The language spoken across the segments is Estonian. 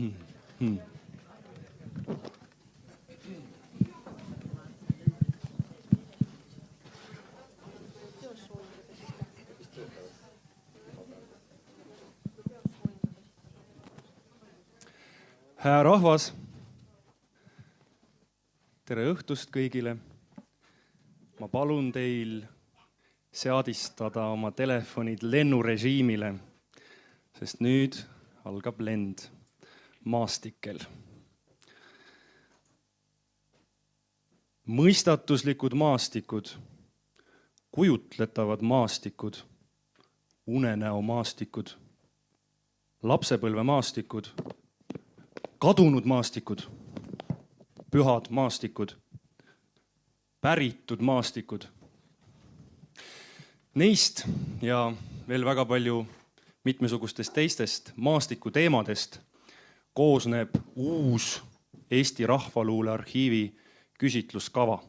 Hää rahvas, tere õhtust kõigile. Ma palun teil seadistada oma telefonid lennurežiimile, sest nüüd algab lend maastikel. Mõistatuslikud maastikud, kujutletavad maastikud, unenäo maastikud, lapsepõlve maastikud, kadunud maastikud, pühad maastikud, päritud maastikud. Neist ja veel väga palju mitmesugustest teistest maastiku teemadest koosneb uus Eesti Rahvaluule Arhiivi küsitluskava.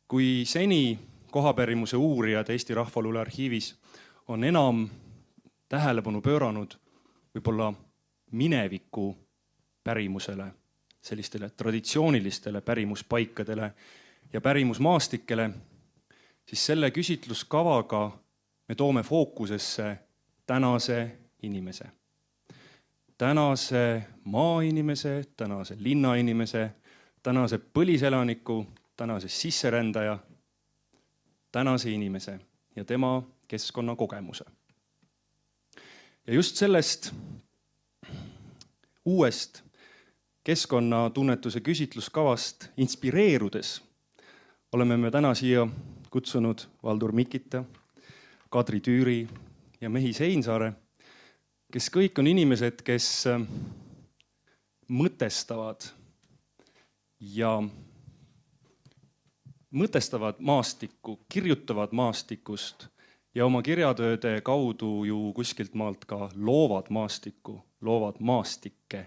Kui seni kohapärimuse uurijad Eesti Rahvaluule Arhiivis on enam tähelepanu pööranud võib-olla mineviku pärimusele, sellistele traditsioonilistele pärimuspaikadele ja pärimusmaastikele, siis selle küsitluskavaga me toome fookusesse tänase inimese. Tänase maainimese, tänase linnainimese, tänase põliselaniku, tänase sisserändaja, tänase inimese ja tema keskkonnakogemuse. Ja just sellest uuest keskkonnatunnetuse küsitluskavast inspireerudes oleme me täna siia kutsunud Valdur Mikita, Kadri Tüüri ja Mehis Einsaare, kes kõik on inimesed, kes mõtestavad maastikku, kirjutavad maastikust ja oma kirjatööde kaudu ju kuskilt maalt ka loovad maastikku, loovad maastikke,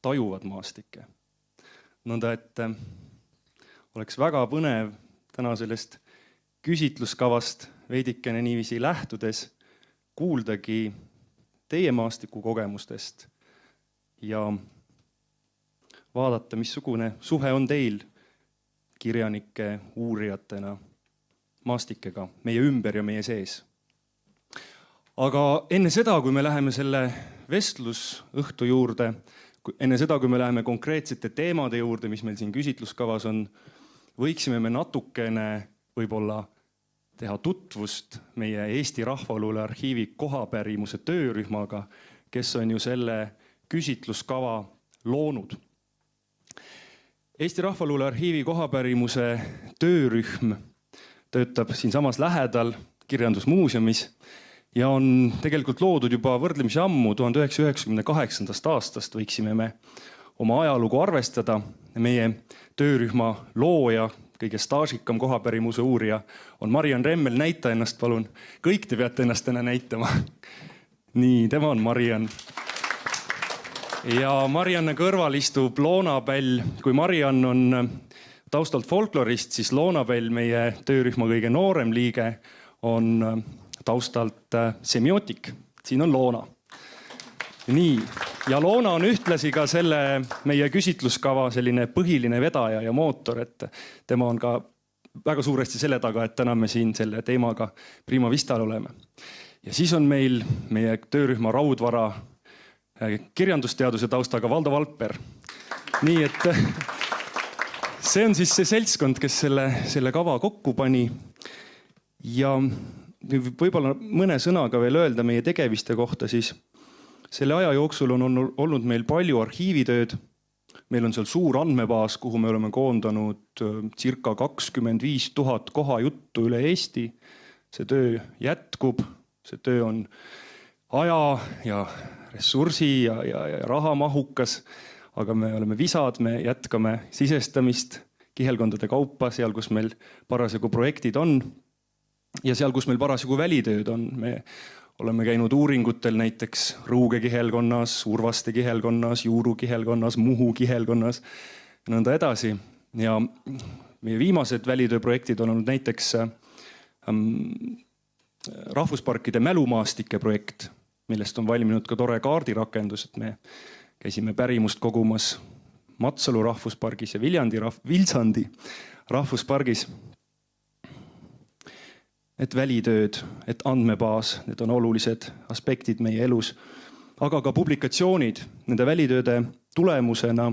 tajuvad maastikke. Nõnda, et oleks väga põnev täna sellest küsitluskavast veidikene niiviisi lähtudes kuuldagi teie maastiku kogemustest ja vaadata, missugune suhe on teil kirjanike uurijatena maastikega meie ümber ja meie sees. Aga enne seda, kui me läheme selle vestlusõhtu juurde, enne seda, kui me läheme konkreetsete teemade juurde, mis meil siin küsitluskavas on, võiksime me natukene võib-olla teha tutvust meie Eesti Rahvaluule Arhiivi kohapärimuse töörühmaga, kes on ju selle küsitluskava loonud. Eesti Rahvaluule Arhiivi kohapärimuse töörühm töötab siinsamas lähedal Kirjandusmuuseumis ja on tegelikult loodud juba võrdlemisi ammu, 1998. aastast võiksime me oma ajalugu arvestada. Meie töörühma looja, kõige staažikam kohapärimuse uurija on Mariann Remmel. Näita ennast, palun. Kõik te peate ennast täna näitama. Nii, tema on Mariann. Ja Marianne kõrval istub Loona Päll. Kui Mariann on taustalt folklorist, siis Loona Päll, meie töörühma kõige noorem liige, on taustalt semiootik. Siin on Loona. Nii, ja Loona on ühtlasi ka selle meie küsitluskava selline põhiline vedaja ja mootor, et tema on ka väga suuresti selle taga, et täna me siin selle teemaga prima vistal oleme. Ja siis on meil meie töörühma raudvara kirjandusteaduse taustaga Valdo Valper. Nii, et see on siis see seltskond, kes selle kava kokku pani. Ja võib-olla mõne sõnaga veel öelda meie tegeviste kohta, siis selle aja jooksul on olnud meil palju arhiivitööd. Meil on seal suur andmebaas, kuhu me oleme koondanud circa 25 000 koha juttu üle Eesti. See töö jätkub, see töö on aja ja ressursi ja rahamahukas, aga me oleme visad, me jätkame sisestamist kihelkondade kaupa, seal, kus meil parasjagu projektid on. Ja seal, kus meil parasjagu välitööd on, me oleme käinud uuringutel näiteks Ruuge kihelkonnas, Urvaste kihelkonnas, Juuru kihelkonnas, Muhu kihelkonnas ja nõnda edasi. Ja meie viimased välitööprojektid on olnud näiteks rahvusparkide mälumaastike projekt, millest on valminud ka tore kaardirakendus, et me käisime pärimust kogumas Matsalu rahvuspargis ja Vilsandi rahvuspargis. Et välitööd, et andmebaas, need on olulised aspektid meie elus, aga ka publikatsioonid. Nende välitööde tulemusena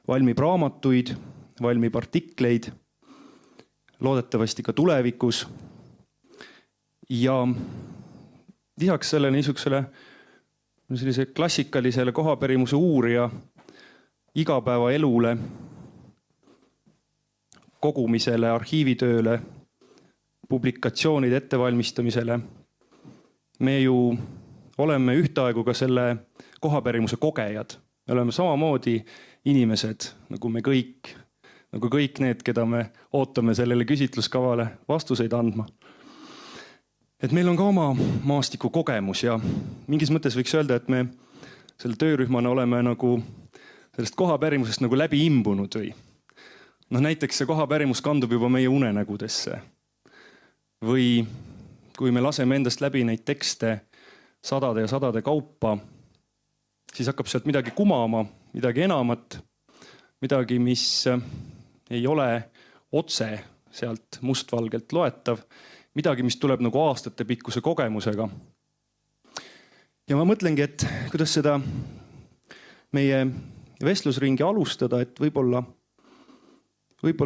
valmib raamatuid, valmib artikleid, loodetavasti ka tulevikus. Ja lisaks selle niisugusele sellise klassikalisele kohapärimuse uurija igapäevaelule, kogumisele, arhiivitööle, publikatsioonide ettevalmistamisele. Me ju oleme ühtaegu ka selle kohapärimuse kogejad. Me oleme samamoodi inimesed, nagu kõik need, keda me ootame sellele küsitluskavale vastuseid andma. Et meil on ka oma maastiku kogemus ja mingis mõttes võiks öelda, et me selle töörühmana oleme nagu sellest kohapärimusest nagu läbi imbunud või. Näiteks see kohapärimus kandub juba meie unenägudesse. Või kui me laseme endast läbi neid tekste sadade ja sadade kaupa, siis hakkab sealt midagi kumama, midagi enamat, midagi, mis ei ole otse sealt mustvalgelt loetav, midagi, mis tuleb nagu aastate pikkuse kogemusega. Ja ma mõtlengi, et kuidas seda meie vestlusringi alustada, et võib-olla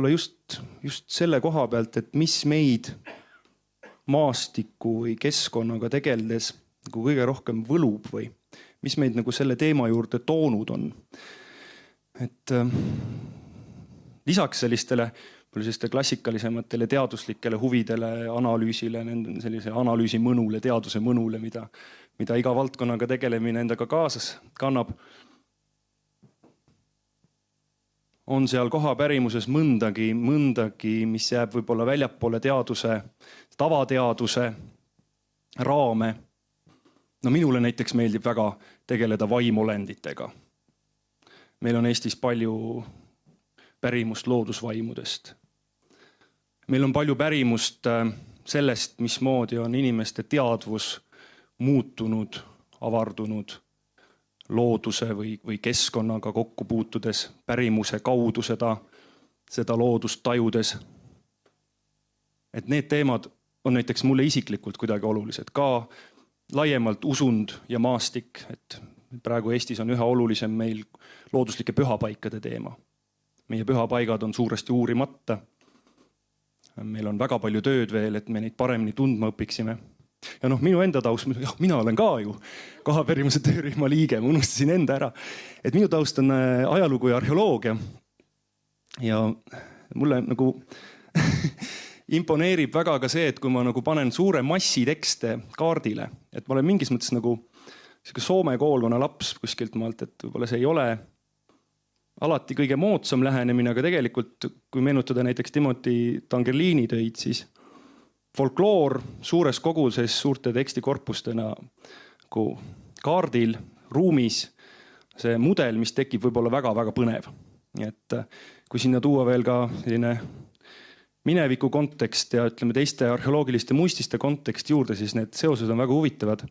just selle koha pealt, et mis meid maastiku või keskkonnaga tegeldes nagu kõige rohkem võlub või mis meid nagu selle teema juurde toonud on. Et lisaks sellistele klassikalisematele teaduslikele huvidele, analüüsile, sellise analüüsi mõnule, teaduse mõnule, mida iga valdkonnaga tegelemine endaga kaasas kannab, on seal kohapärimuses mõndagi, mis jääb võib-olla väljapoole teaduse, tavateaduse raame. Minule näiteks meeldib väga tegeleda vaimolenditega. Meil on Eestis palju pärimust loodusvaimudest. Meil on palju pärimust sellest, mismoodi on inimeste teadvus muutunud, avardunud looduse või keskkonnaga kokku puutudes, pärimuse kaudu seda loodust tajudes. Et need teemad on näiteks mulle isiklikult kuidagi olulised. Ka laiemalt usund ja maastik, et praegu Eestis on üha olulisem meil looduslike pühapaikade teema. Meie pühapaigad on suuresti uurimata. Meil on väga palju tööd veel, et me neid paremini tundma õpiksime. Ja minu enda taust, mina olen ka ju kohapärimuse töörühma liige, ma unustasin enda ära. Et minu taust on ajalugu ja arheoloogia. Ja mulle nagu imponeerib väga ka see, et kui ma nagu panen suure massi tekste kaardile, et ma olen mingis mõttes nagu Soome koolkonna laps kuskilt maalt, et võib-olla see ei ole alati kõige moodsam lähenemine, aga tegelikult, kui meenutada näiteks Timothy Tangerliini töid, siis folkloor suures koguses suurte tekstikorpustena kaardil, ruumis, see mudel, mis tekib, võib olla väga-väga põnev. Nii et kui sinna tuua veel ka selline mineviku kontekst ja ütleme teiste arheoloogiliste muististe kontekst juurde, siis need seosed on väga huvitavad.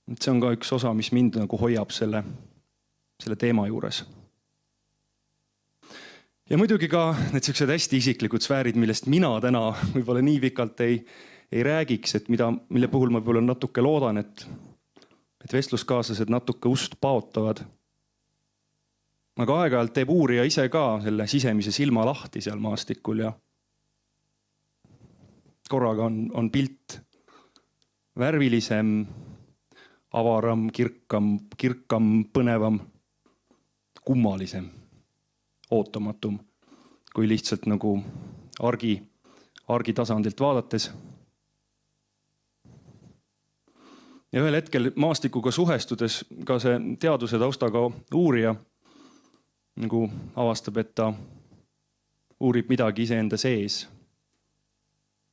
See on ka üks osa, mis mind nagu hoiab selle teema juures. Ja muidugi ka need sellised hästi isiklikud sfäärid, millest mina täna võib-olla nii pikalt ei räägiks, et mille puhul ma võib-olla natuke loodan, et vestluskaaslased natuke ust paotavad. Aga aeg-ajalt teeb uurija ise ka selle sisemise silma lahti seal maastikul ja korraga on pilt värvilisem, avaram, kirkam, põnevam, kummalisem, ootamatum, kui lihtsalt nagu argi tasandilt vaadates. Ja ühel hetkel maastikuga suhestudes ka see teaduse taustaga uurija nagu avastab, et ta uurib midagi iseenda sees.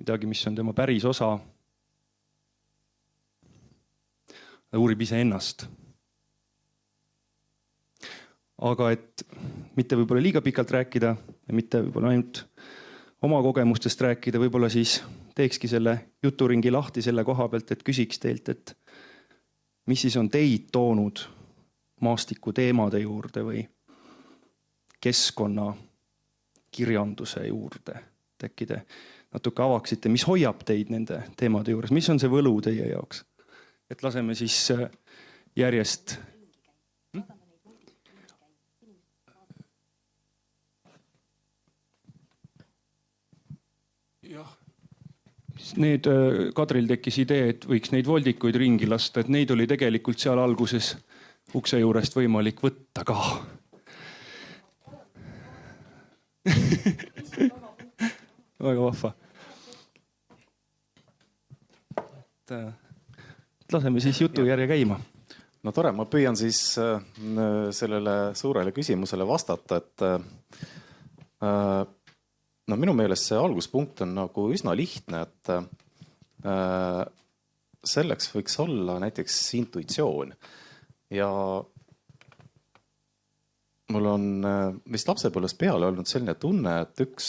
Midagi, mis on tema päris osa. Ta uurib iseennast. Aga et mitte võib-olla liiga pikalt rääkida ja mitte võib-olla ainult oma kogemustest rääkida, võib-olla siis teekski selle juturingi lahti selle koha pealt, et küsiks teilt, et mis siis on teid toonud maastiku teemade juurde või keskkonnakirjanduse juurde? Äkki te natuke avaksite, mis hoiab teid nende teemade juures, mis on see võlu teie jaoks? Et laseme siis järjest. Jah. Need, Kadril tekkis idee, et võiks neid voldikuid ringi lasta, et neid oli tegelikult seal alguses ukse juurest võimalik võtta ka. Väga vahva. Laseme siis jutu järje käima. No tore, ma püüan siis sellele suurele küsimusele vastata, et no minu meelest see alguspunkt on nagu üsna lihtne, et selleks võiks olla näiteks intuitsioon. Ja mul on vist lapsepõlvest peale olnud selline tunne, et üks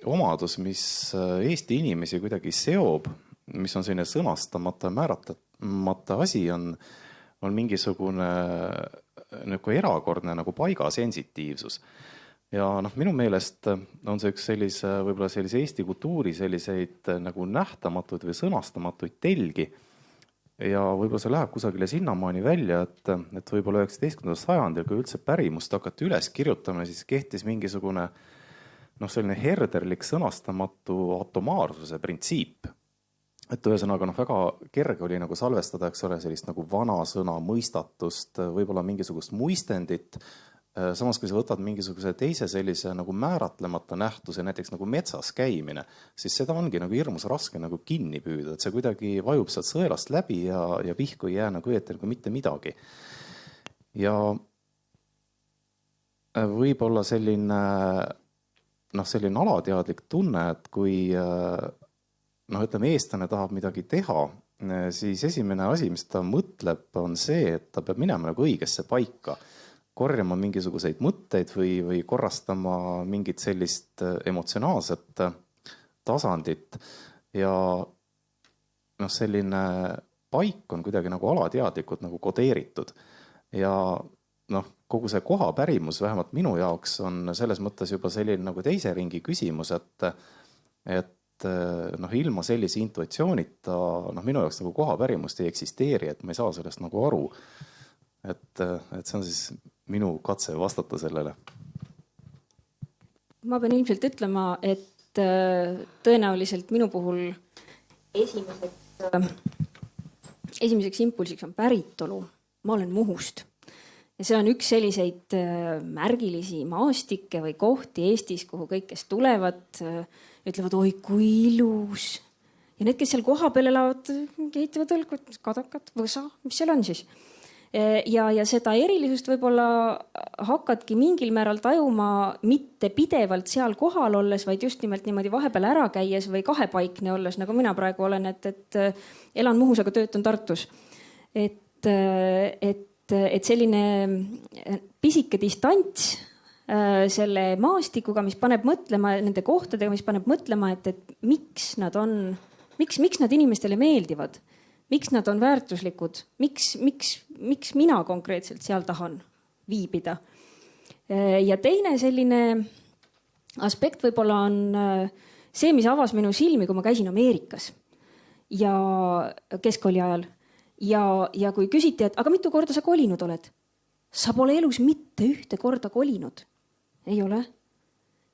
omadus, mis Eesti inimesi kuidagi seob, mis on selline sõnastamata ja määratlemata asi, on mingisugune nagu erakordne nagu paigensensitiivsus. Ja minu meelest on see üks võib-olla sellise Eesti kultuuri selliseid nagu nähtamatuid või sõnastamatuid telgi. Ja võib-olla see läheb kusagile sinnamaani välja, et võib-olla 19. sajandil, kui üldse pärimust hakati üles kirjutama, siis kehtis mingisugune selline herderlik sõnastamatu atomaarsuse printsiip. Et ühesõnaga väga kerge oli nagu salvestada, eks ole, sellist nagu vana sõna mõistatust, võib-olla mingisugust muistendit. Samas, kui sa võtad mingisuguse teise sellise nagu määratlemata nähtuse, näiteks nagu metsas käimine, siis seda ongi nagu hirmus raske nagu kinni püüda, et see kuidagi vajub sealt sõelast läbi ja pihku ei jää nagu ette nagu mitte midagi. Ja võib-olla selline alateadlik tunne, et kui ütleme, eestlane tahab midagi teha, siis esimene asi, mis ta mõtleb, on see, et ta peab minema nagu õigesse paika, korjama mingisuguseid mõtteid või korrastama mingit sellist emotsionaalset tasandit. Ja selline paik on kuidagi nagu alateadlikult nagu kodeeritud. Ja kogu see koha pärimus, vähemalt minu jaoks, on selles mõttes juba selline nagu teise ringi küsimus, et ilma sellise intuitsioonita minu jaoks nagu koha pärimust ei eksisteeri, et ma ei saa sellest nagu aru. Et see on siis minu katse vastata sellele. Ma pean ilmselt ütlema, et tõenäoliselt minu puhul esimeseks impulsiks on päritolu. Ma olen Muhust. Ja see on üks selliseid märgilisi maastikke või kohti Eestis, kuhu kõik, kes tulevad, ütlevad, oi kui ilus. Ja need, kes seal koha peal elavad, kehitavad õlgud, kadakad, võsa, mis seal on siis? Ja seda erilisust võib-olla hakkadki mingil määral tajuma mitte pidevalt seal kohal olles, vaid just nimelt niimoodi vahepeal ära käies või kahepaikne olles, nagu mina praegu olen, et elan Muhus, aga töötan Tartus. Et selline pisike distants selle maastikuga, mis paneb mõtlema, nende kohtadega, mis paneb mõtlema, et miks nad inimestele meeldivad, miks nad on väärtuslikud, miks mina konkreetselt seal tahan viibida. Ja teine selline aspekt võib-olla on see, mis avas minu silmi, kui ma käisin Ameerikas ja keskkooli ajal. Ja kui küsiti, et aga mitu korda sa kolinud oled? Sa pole elus mitte ühte korda kolinud. Ei ole.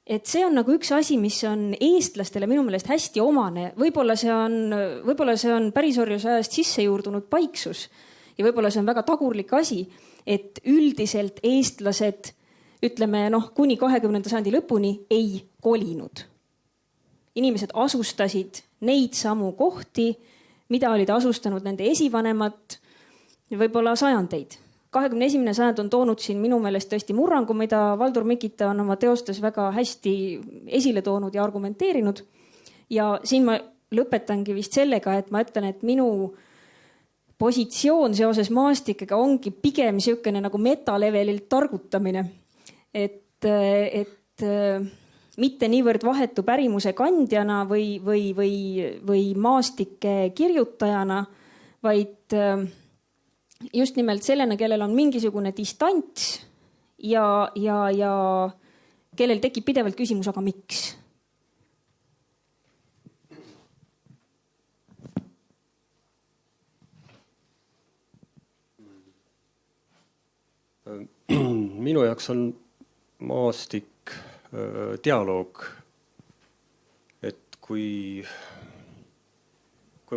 Et see on nagu üks asi, mis on eestlastele minu meelest hästi omane. Võib-olla see on pärisorjuse ajast sisse juurdunud paiksus ja võib-olla see on väga tagurlik asi, et üldiselt eestlased, ütleme kuni 20. sajandi lõpuni ei kolinud. Inimesed asustasid neid samu kohti, mida olid asustanud nende esivanemad võib-olla sajandeid. 21. sajand on toonud siin minu meelest tõesti murrangu, mida Valdur Mikita on oma teostes väga hästi esile toonud ja argumenteerinud. Ja siin ma lõpetangi vist sellega, et ma ütlen, et minu positsioon seoses maastikega ongi pigem niisugune nagu metalevelilt targutamine. Et mitte niivõrd vahetu pärimuse kandjana või maastike kirjutajana, vaid just nimelt sellena, kellel on mingisugune distants ja kellel tekib pidevalt küsimus, aga miks? Minu jaoks on maastik dialoog. Et kui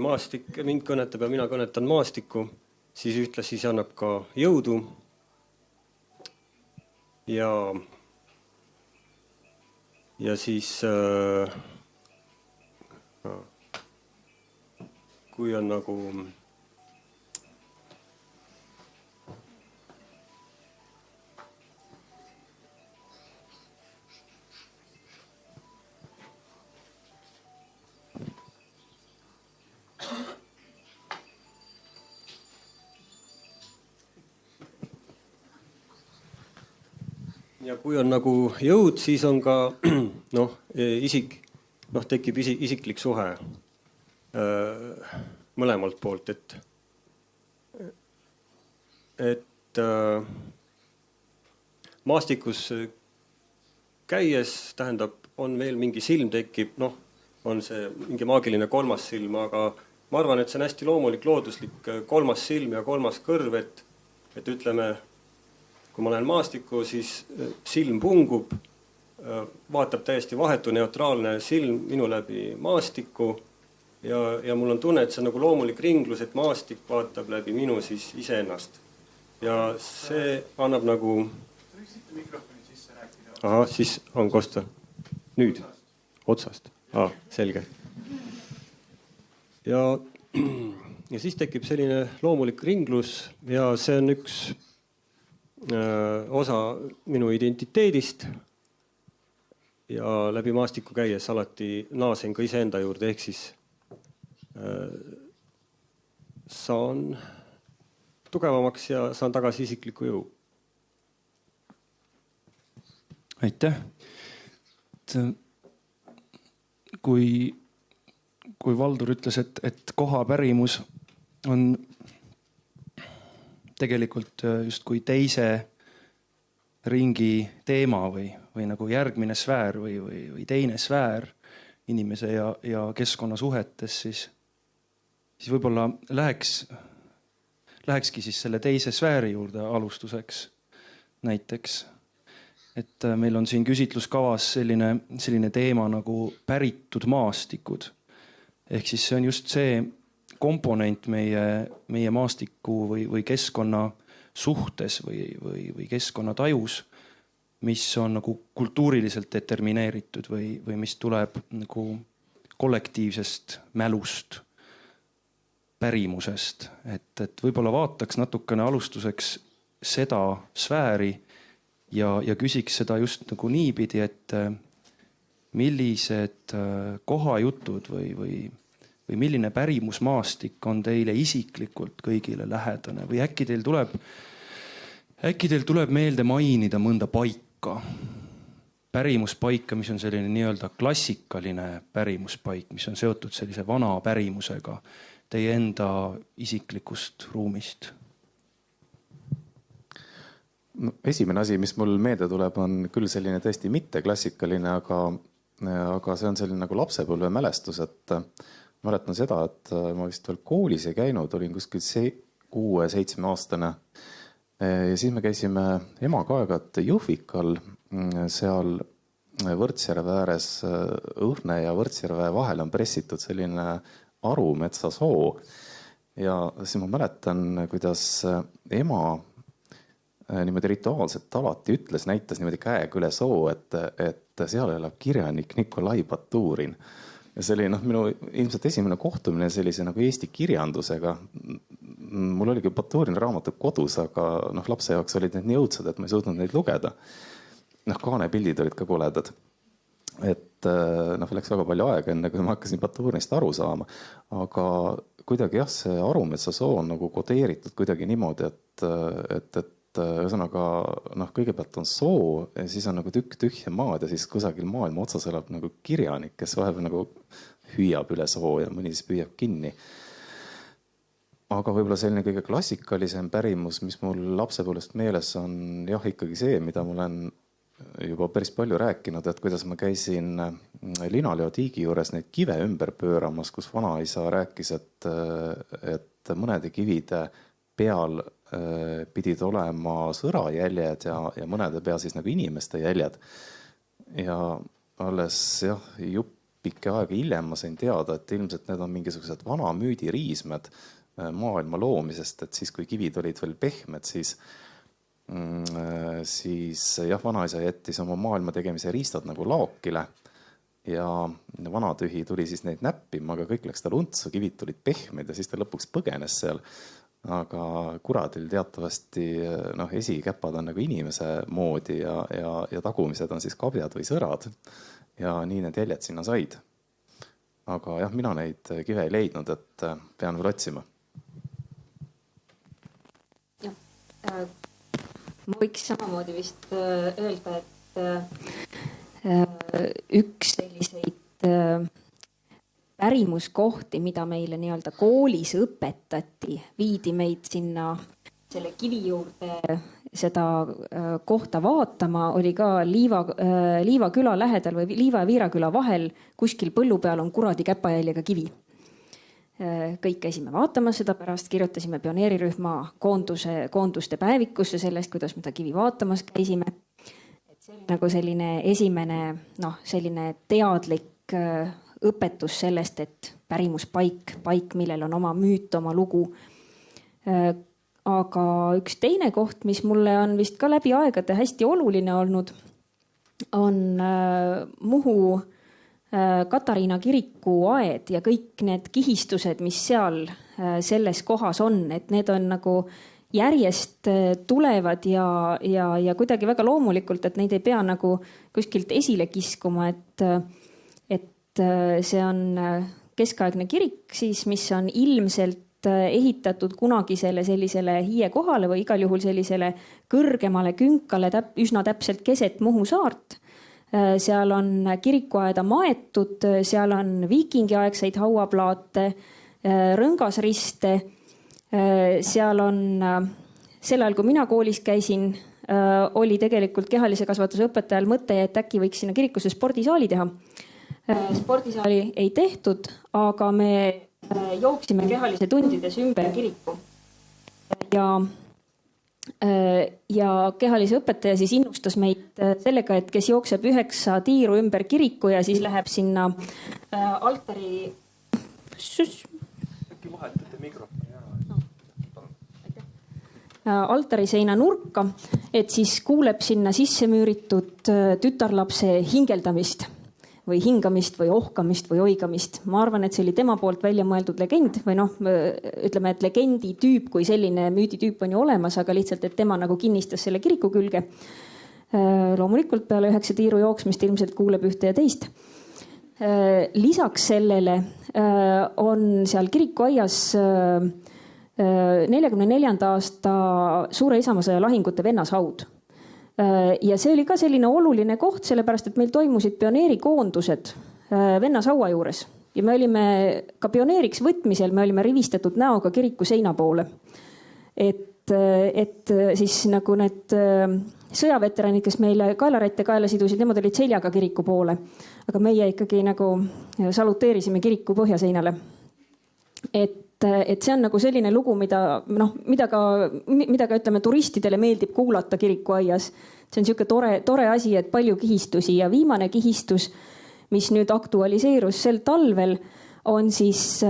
maastik mind kõnetab ja mina kõnetan maastikku, siis ühtlasi see annab ka jõudu. Ja siis kui on nagu ja kui on nagu jõud, siis on ka tekib isiklik suhe mõlemalt poolt, et maastikus käies tähendab, on veel mingi silm tekib, on see mingi maagiline kolmas silm, aga ma arvan, et see on hästi loomulik, looduslik kolmas silm ja kolmas kõrv, et ütleme, kui ma lähen maastikku, siis silm pungub, vaatab täiesti vahetu neutraalne silm minu läbi maastikku ja mul on tunne, et see on nagu loomulik ringlus, et maastik vaatab läbi minu siis iseennast. Ja see annab nagu... Võiksite mikrofoni sisse rääkida? Aha, siis on kosta. Nüüd? Otsast? Selge. Ja siis tekib selline loomulik ringlus ja see on üks osa minu identiteedist ja läbi maastiku käies alati naasen ka iseenda juurde, ehk siis saan tugevamaks ja saan tagasi isikliku jõu. Aitäh. Kui Valdur ütles, et koha pärimus on tegelikult justkui teise ringi teema või nagu järgmine sfäär või teine sfäär inimese ja keskkonna suhetes, siis võib-olla lähekski siis selle teise sfääri juurde alustuseks näiteks. Et meil on siin küsitluskavas selline teema nagu päritud maastikud. Ehk siis see on just see komponent meie maastiku või keskkonna suhtes või keskkonna tajus, mis on nagu kultuuriliselt determineeritud või mis tuleb nagu kollektiivsest mälust, pärimusest. Et võib-olla vaataks natukene alustuseks seda sfääri ja küsiks seda just nagu niipidi, et millised kohajutud või milline pärimusmaastik on teile isiklikult kõigile lähedane või äkki teil tuleb meelde mainida mõnda paika, pärimuspaika, mis on selline nii-öelda klassikaline pärimuspaik, mis on seotud sellise vana pärimusega teie enda isiklikust ruumist? Esimene asi, mis mul meelde tuleb, on küll selline tõesti mitte klassikaline, aga see on selline nagu lapsepõlve mälestus, et mäletan seda, et ma vist veel koolis ei käinud, olin kuskil 6-7 aastane. Ja siis me käisime emaga aeg-ajalt Jõhvikal, seal Võrtsjärve ääres Õhne ja Võrtsjärve vahel on pressitud selline arumetsasoo. Ja siis ma mäletan, kuidas ema niimoodi rituaalselt alati ütles, näitas niimoodi käega üle soo, et seal elab kirjanik Nikolai Baturin. Ja see oli minu ilmselt esimene kohtumine sellise nagu Eesti kirjandusega. Mul oligi Baturin raamatud kodus, aga lapse jaoks olid need nii õudsad, et ma ei suutnud neid lugeda. Kaanepildid olid ka koledad. Et läks väga palju aega enne, kui ma hakkasin Baturinist aru saama. Aga kuidagi see arumetsasoo on nagu kodeeritud kuidagi niimoodi, et ühesõnaga kõigepealt on soo ja siis on nagu tükk tühja maad ja siis kusagil maailma otsas elab nagu kirjanik, kes vahepeal nagu hüüab üle soo ja mõni siis püüab kinni. aga võib-olla selline kõige klassikalisem pärimus, mis mul lapsepõlvest meeles on jah, ikkagi see, mida ma olen juba päris palju rääkinud, et kuidas ma käisin linaleotiigi juures neid kive ümber pööramas, kus vanaisa rääkis, et mõnede kivide peal pidid olema sõrajäljed ja mõnede peal siis nagu inimeste jäljed. Ja alles jah, juppike aega hiljem ma sain teada, et ilmselt need on mingisugused vana müüdiriismed maailma loomisest, et siis kui kivid olid veel pehmed, siis jah, vanaisa jättis oma maailma tegemise riistad nagu laokile ja vanatühi tuli siis neid näppima, aga kõik läks tal untsu, kivid tulid pehmed ja siis ta lõpuks põgenes seal. Aga kuradil teatavasti esikäpad on nagu inimese moodi ja tagumised on siis kabjad või sõrad ja nii need jäljed sinna said. Aga jah, mina neid kive ei leidnud, et pean veel otsima. Jah, ma võiks samamoodi vist öelda, et üks selliseid pärimuskohti, mida meile nii-öelda koolis õpetati, viidi meid sinna selle kivi juurde seda kohta vaatama, oli ka Liiva küla lähedal või Liiva ja Viiraküla vahel kuskil põllu peal on kuradi käpajäljega kivi. Kõik käisime vaatamas seda, pärast kirjutasime pioneerirühma koonduste päevikusse sellest, kuidas me ta kivi vaatamas käisime. Et see oli nagu selline esimene selline teadlik õpetus sellest, et pärimuspaik, millel on oma müüt, oma lugu. Aga üks teine koht, mis mulle on vist ka läbi aegade hästi oluline olnud, on Muhu Katariina kiriku aed ja kõik need kihistused, mis seal selles kohas on, et need on nagu järjest tulevad ja kuidagi väga loomulikult, et neid ei pea nagu kuskilt esile kiskuma, et see on keskaegne kirik siis, mis on ilmselt ehitatud kunagisele sellisele hiie kohale või igal juhul sellisele kõrgemale künkale üsna täpselt keset Muhu saart. Seal on kirikuaeda maetud, seal on viikingiaegseid hauaplaate, rõngasriste. Seal on, sel ajal kui mina koolis käisin, oli tegelikult kehalise kasvatuse õpetajal mõte, et äkki võiks sinna kirikusse spordisaali teha. Spordisaali ei tehtud, aga me jooksime kehalise tundides ümber kiriku. Ja kehalise õpetaja siis innustas meid sellega, et kes jookseb 9 tiiru ümber kiriku ja siis läheb sinna altari... Äkki vahetate mikrofoni ära? Altari seina nurka, et siis kuuleb sinna sisse müüritud tütarlapse hingeldamist või hingamist või ohkamist või oigamist. Ma arvan, et see oli tema poolt välja mõeldud legend või ütleme, et legendi tüüp kui selline müüditüüp on ju olemas, aga lihtsalt, et tema nagu kinnistas selle kiriku külge. Loomulikult peale 9 tiiru jooksmist ilmselt kuuleb ühte ja teist. Lisaks sellele on seal kirikuaias 44. aasta Suure Isamaasõja lahingute vennashaud. Ja see oli ka selline oluline koht, sellepärast, et meil toimusid pioneerikoondused vennasaua juures. Ja me olime ka pioneeriks võtmisel, me olime rivistatud näoga kiriku seina poole. Et siis nagu need sõjaveteranid, kes meile kaelarätte kaela sidusid, nemad olid seljaga kiriku poole. Aga meie ikkagi nagu saluteerisime kiriku põhjaseinale. Et see on nagu selline lugu, mida ka ütleme, turistidele meeldib kuulata kirikuaias. See on siuke tore asi, et palju kihistusi ja viimane kihistus, mis nüüd aktualiseerus sel talvel, on siis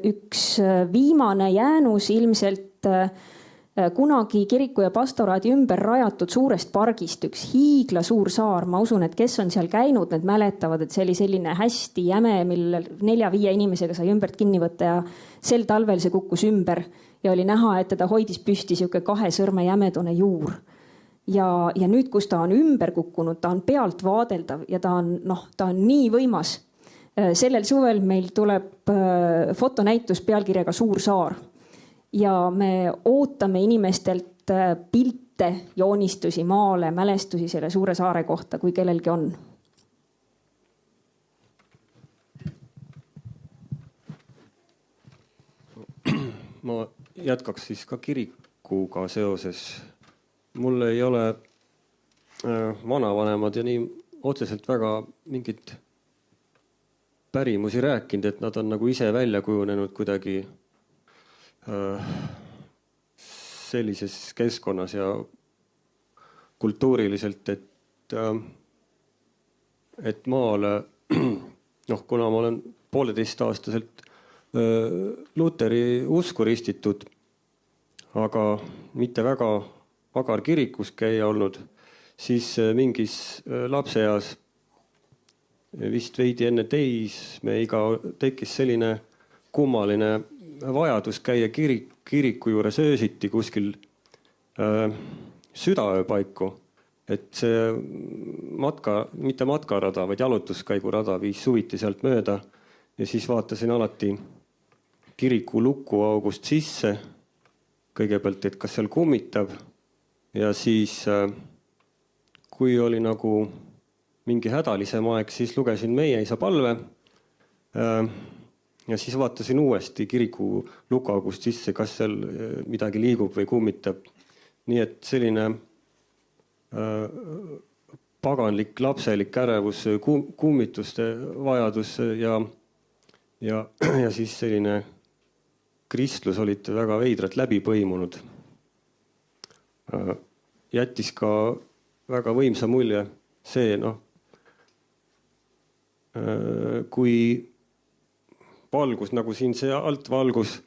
üks viimane jäänus ilmselt kunagi kiriku ja pastoraadi ümber rajatud suurest pargist, üks hiigla suur saar. Ma usun, et kes on seal käinud, need mäletavad, et see oli selline hästi jäme, millel 4-5 inimesega sai ümbert kinni võtta ja sel talvel see kukkus ümber ja oli näha, et teda hoidis püsti siuke 2 sõrme jämedune juur. Ja nüüd, kus ta on ümber kukkunud, ta on pealt vaadeldav ja ta on nii võimas. Sellel suvel meil tuleb fotonäitus pealkirjaga Suur saar. Ja me ootame inimestelt pilte, joonistusi, maale, mälestusi selle suure saare kohta, kui kellelgi on. ma jätkaks siis ka kirikuga seoses. Mul ei ole vanavanemad ja nii otseselt väga mingit pärimusi rääkinud, et nad on nagu ise välja kujunenud kuidagi sellises keskkonnas ja kultuuriliselt, et maal, kuna ma olen 1,5-aastaselt Luteri usku ristitud, aga mitte väga pagar kirikus käia olnud, siis mingis lapseeas, vist veidi enne teismeiga, tekkis selline kummaline vajadus käia kiriku juures öösiti kuskil südaöö paiku. Et see mitte matkarada, vaid jalutuskäigurada viis suviti sealt mööda ja siis vaatasin alati kiriku lukuaugust sisse. Kõigepealt, et kas seal kummitab ja siis kui oli nagu mingi hädalisem aeg, siis lugesin Meie Isa palve ja siis vaatasin uuesti kiriku lukuaugust sisse, kas seal midagi liigub või kummitab. Nii et selline paganlik, lapselik ärevus, kummituste vajadus ja siis selline kristlus olid väga veidralt läbi põimunud. Jättis ka väga võimsa mulje see, kui valgus, nagu siin see altvalgus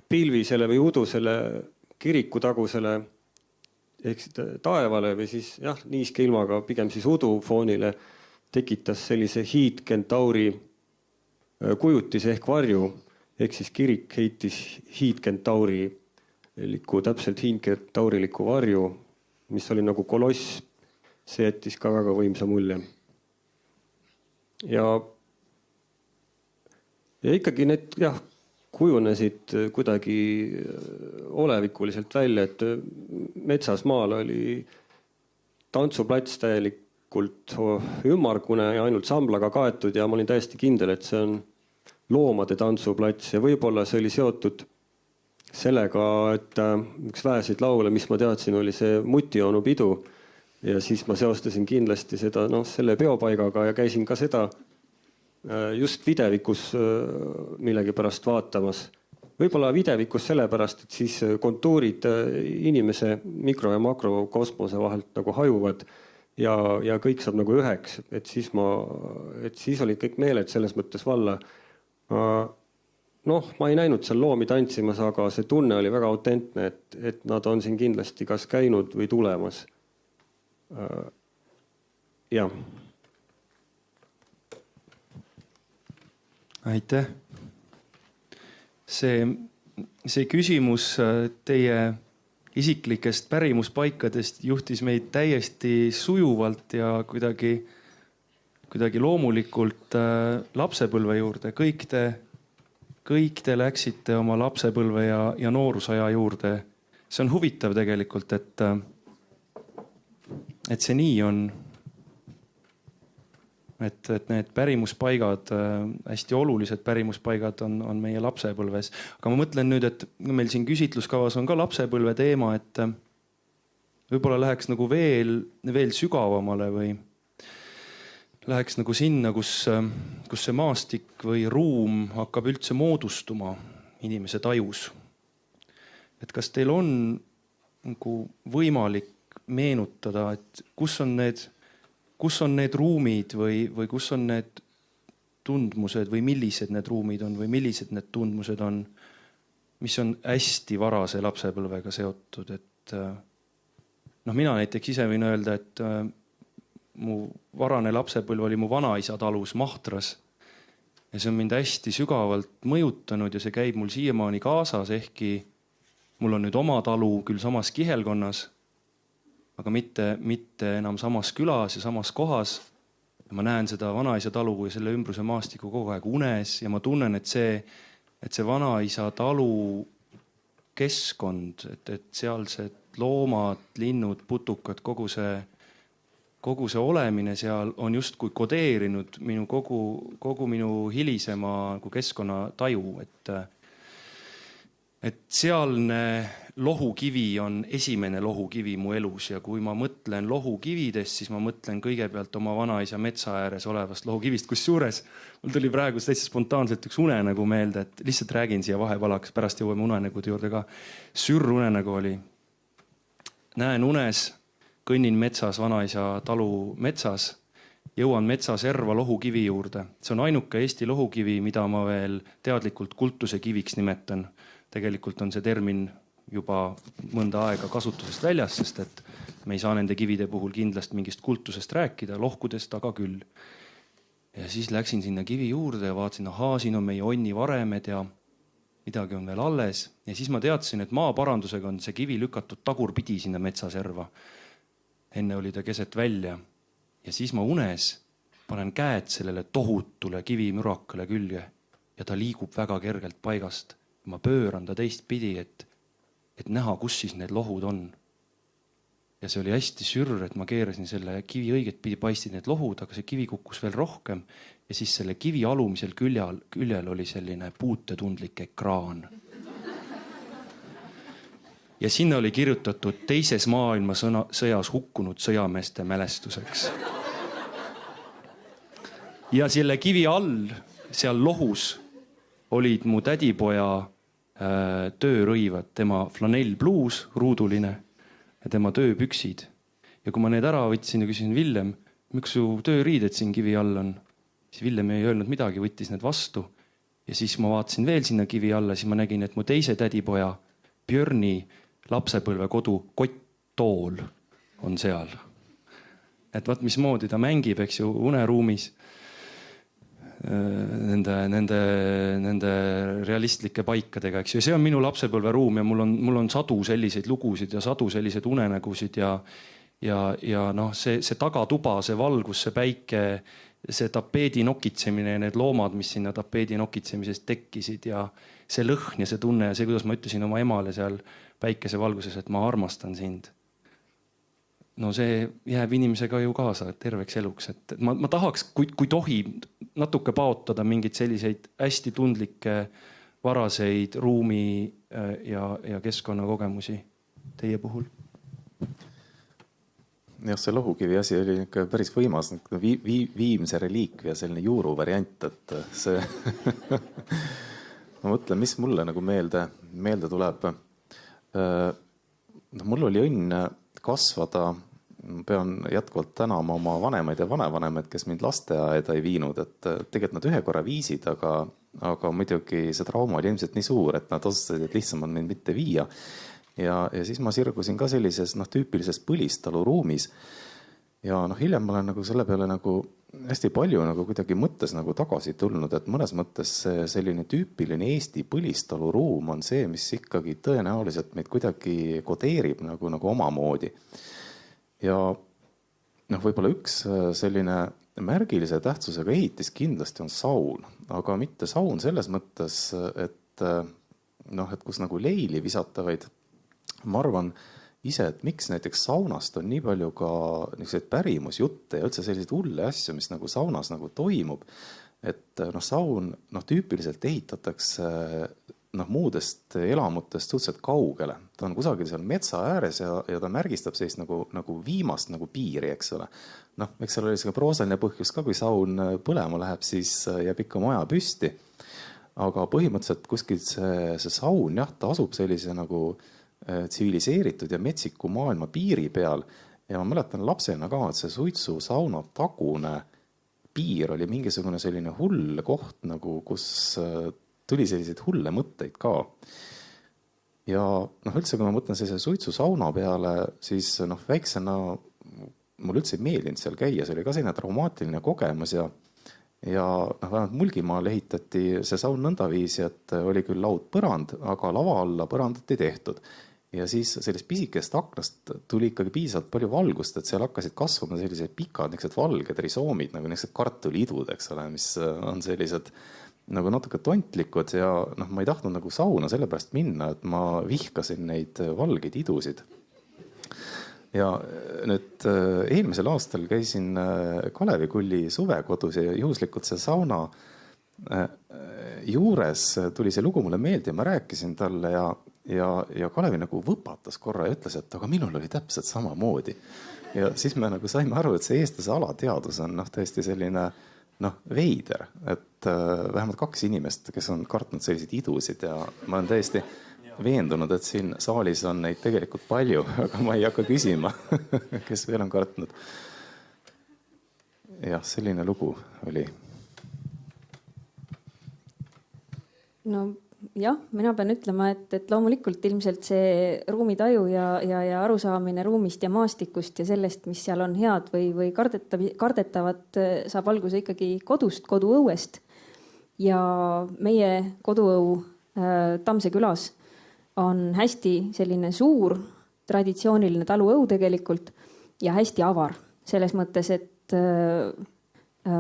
pilvisele või udusele kirikutagusele ehk taevale või siis niiske ilmaga, pigem siis udufoonile tekitas sellise hiidkentauri kujutise ehk varju. Ehk siis kirik heitis hiidkentauriliku, täpselt hiidkentauriliku varju, mis oli nagu koloss. See jättis ka väga võimsa mulje. Ja ikkagi need kujunesid kuidagi olevikuliselt välja, et metsas maal oli tantsuplats täielikult ümmargune ja ainult samblaga kaetud ja ma olin täiesti kindel, et see on loomade tantsuplats ja võib-olla see oli seotud sellega, et üks väheseid laule, mis ma teadsin, oli see Mutijoonu pidu ja siis ma seostasin kindlasti seda selle peopaigaga ja käisin ka seda just videvikus millegi pärast vaatamas. Võib-olla videvikus sellepärast, et siis kontuurid inimese mikro- ja makrokosmose vahelt nagu hajuvad ja kõik saab nagu üheks, et siis olid kõik meeled selles mõttes valla. Ma ei näinud seal loomi tantsimas, aga see tunne oli väga autentne, et nad on siin kindlasti kas käinud või tulemas. Jah. Aitäh. See küsimus teie isiklikest pärimuspaikadest juhtis meid täiesti sujuvalt ja kuidagi loomulikult lapsepõlve juurde. Kõik te läksite oma lapsepõlve ja noorusaja juurde. See on huvitav tegelikult, et see nii on. Et need pärimuspaigad, hästi olulised pärimuspaigad on meie lapsepõlves. Aga ma mõtlen nüüd, et meil siin küsitluskavas on ka lapsepõlve teema, et võib-olla läheks nagu veel sügavamale või läheks nagu sinna, kus see maastik või ruum hakkab üldse moodustuma inimese tajus. Et kas teil on nagu võimalik meenutada, et kus on need ruumid või kus on need tundmused või millised need ruumid on või millised need tundmused on, mis on hästi varase lapsepõlvega seotud. Et mina näiteks ise võin öelda, et mu varane lapsepõlv oli mu vanaisa talus Mahtras ja see on mind hästi sügavalt mõjutanud ja see käib mul siiamaani kaasas, ehkki mul on nüüd oma talu küll samas kihelkonnas, aga mitte enam samas külas ja samas kohas. Ja ma näen seda vanaisa talu ja selle ümbruse maastiku kogu aeg unes ja ma tunnen, et see vanaisa talu keskkond, et sealsed loomad, linnud, putukad, kogu see olemine seal on justkui kodeerinud kogu minu hilisema keskkonnataju. et sealne lohukivi on esimene lohukivi mu elus ja kui ma mõtlen lohukividest, siis ma mõtlen kõigepealt oma vanaisa metsa ääres olevast lohukivist, kusjuures mul tuli praegu täitsa spontaanselt üks unenägu meelde, et lihtsalt räägin siia vahepalaks, pärast jõuame unenägude juurde ka. Sürrunenägu oli. Näen unes, kõnnin metsas, vanaisa talu metsas, jõuan metsa serva lohukivi juurde. See on ainuke Eesti lohukivi, mida ma veel teadlikult kultuse kiviks nimetan. Tegelikult on see termin juba mõnda aega kasutusest väljas, sest et me ei saa nende kivide puhul kindlasti mingist kultusest rääkida, lohkudest aga küll. Ja siis läksin sinna kivi juurde ja vaatasin, siin on meie onni varemed ja midagi on veel alles. Ja siis ma teadsin, et maaparandusega on see kivi lükatud tagurpidi sinna metsaserva. Enne oli ta keset välja. Ja siis ma unes panen käed sellele tohutule kivimürakale külge ja ta liigub väga kergelt paigast. Ma pööran ta teistpidi, et näha, kus siis need lohud on. Ja see oli hästi sürr, et ma keerasin selle kivi õiget pidi, paistid need lohud, aga see kivi kukkus veel rohkem. Ja siis selle kivi alumisel küljel oli selline puutetundlik ekraan. Ja sinna oli kirjutatud teises maailmasõjas hukkunud sõjameeste mälestuseks. Ja selle kivi all, seal lohus, olid mu tädipoja töörõivad, tema flanellbluus, ruuduline ja tema tööpüksid. Ja kui ma need ära võtsin ja küsisin, Villem, miks su tööriided siin kivi all on? Siis Villem ei öelnud midagi, võttis need vastu. Ja siis ma vaatasin veel sinna kivi alla, siis ma nägin, et mu teise tädipoja Björni lapsepõlve kodu kotttool on seal. Et vaat mismoodi ta mängib, eks ju, uneruumis nende realistlike paikadega, eks ju. See on minu lapsepõlve ruum ja mul on sadu selliseid lugusid ja sadu selliseid unenägusid ja noh, see tagatuba, see valgus, see päike, see tapeedi nokitsemine ja need loomad, mis sinna tapeedi nokitsemisest tekkisid ja see lõhn ja see tunne ja see, kuidas ma ütlesin oma emale seal päikese valguses, et ma armastan sind. No see jääb inimesega ju kaasa terveks eluks. Et ma tahaks, kui tohib, natuke paotada mingeid selliseid hästi tundlikke varaseid ruumi ja keskkonnakogemusi teie puhul. Jah, see lohukivi asi oli ikka päris võimas, viimse reliikvia selline juuru variant, et see ma mõtlen, mis mulle nagu meelde tuleb. Mul oli õnn kasvada, pean jätkuvalt tänama oma vanemaid ja vanavanemaid, kes mind lasteaeda ei viinud, et tegelikult nad ühe korra viisid, aga muidugi see trauma oli ilmselt nii suur, et nad otsustasid, et lihtsam on mind mitte viia. Ja siis ma sirgusin ka sellises tüüpilises Põlistalu ruumis ja hiljem ma olen selle peale hästi palju kuidagi mõttes tagasi tulnud, et mõnes mõttes selline tüüpiline Eesti Põlistalu ruum on see, mis ikkagi tõenäoliselt meid kuidagi kodeerib nagu omamoodi. Ja võib-olla üks selline märgilise tähtsusega ehitis kindlasti on saun, aga mitte saun selles mõttes, et kus leili visata, vaid ma arvan ise, et miks näiteks saunast on nii palju ka pärimusjutte ja üldse selliseid hulle asju, mis saunas toimub, et saun tüüpiliselt ehitatakse muudest elamutest suhteliselt kaugele. Ta on kusagil seal metsa ääres ja ta märgistab sellist viimast piiri, eks ole. Eks seal oli see proosaline põhjus ka, kui saun põlema läheb, siis jääb ikka maja püsti. Aga põhimõtteliselt kuskil see saun, ta asub sellise tsiviliseeritud ja metsiku maailma piiri peal. Ja ma mäletan lapsena ka, et see suitsu sauna tagune piir oli mingisugune selline hull koht, kus tuli selliseid hulle mõtteid ka. Ja üldse, kui ma mõtlen sellise suitsu sauna peale, siis väiksena mul üldse ei meeldinud seal käia. See oli ka selline traumaatiline kogemus ja vähemalt Mulgimaal ehitati see saun nõndaviisi, et oli küll laud põrand, aga lava alla põrandat ei tehtud. Ja siis sellest pisikest aknast tuli ikkagi piisavalt palju valgust, et seal hakkasid kasvama sellised pikad valged risoomid, kartuliidud, eks ole, mis on sellised natuke tontlikud ja ma ei tahtnud sauna sellepärast minna, et ma vihkasin neid valgeid idusid. Ja nüüd eelmisel aastal käisin Kalevikulli suvekodus ja juhuslikult see sauna juures tuli see lugu mulle meelde ja ma rääkisin talle ja Kalevi nagu võpatas korra ja ütles, et aga minul oli täpselt samamoodi. Ja siis me nagu saime aru, et see eestlase alateadus on tõesti selline veider, et vähemalt 2 inimest, kes on kartnud selliseid idusid ja ma olen täiesti veendunud, et siin saalis on neid tegelikult palju, aga ma ei hakka küsima, kes veel on kartnud. Jah, selline lugu oli. No jah, mina pean ütlema, et loomulikult ilmselt see ruumitaju ja arusaamine ruumist ja maastikust ja sellest, mis seal on head või kardetavat, saab alguse ikkagi kodust, koduõuest. Ja meie koduõu Tammse külas on hästi selline suur traditsiooniline taluõu tegelikult ja hästi avar. Selles mõttes, et ta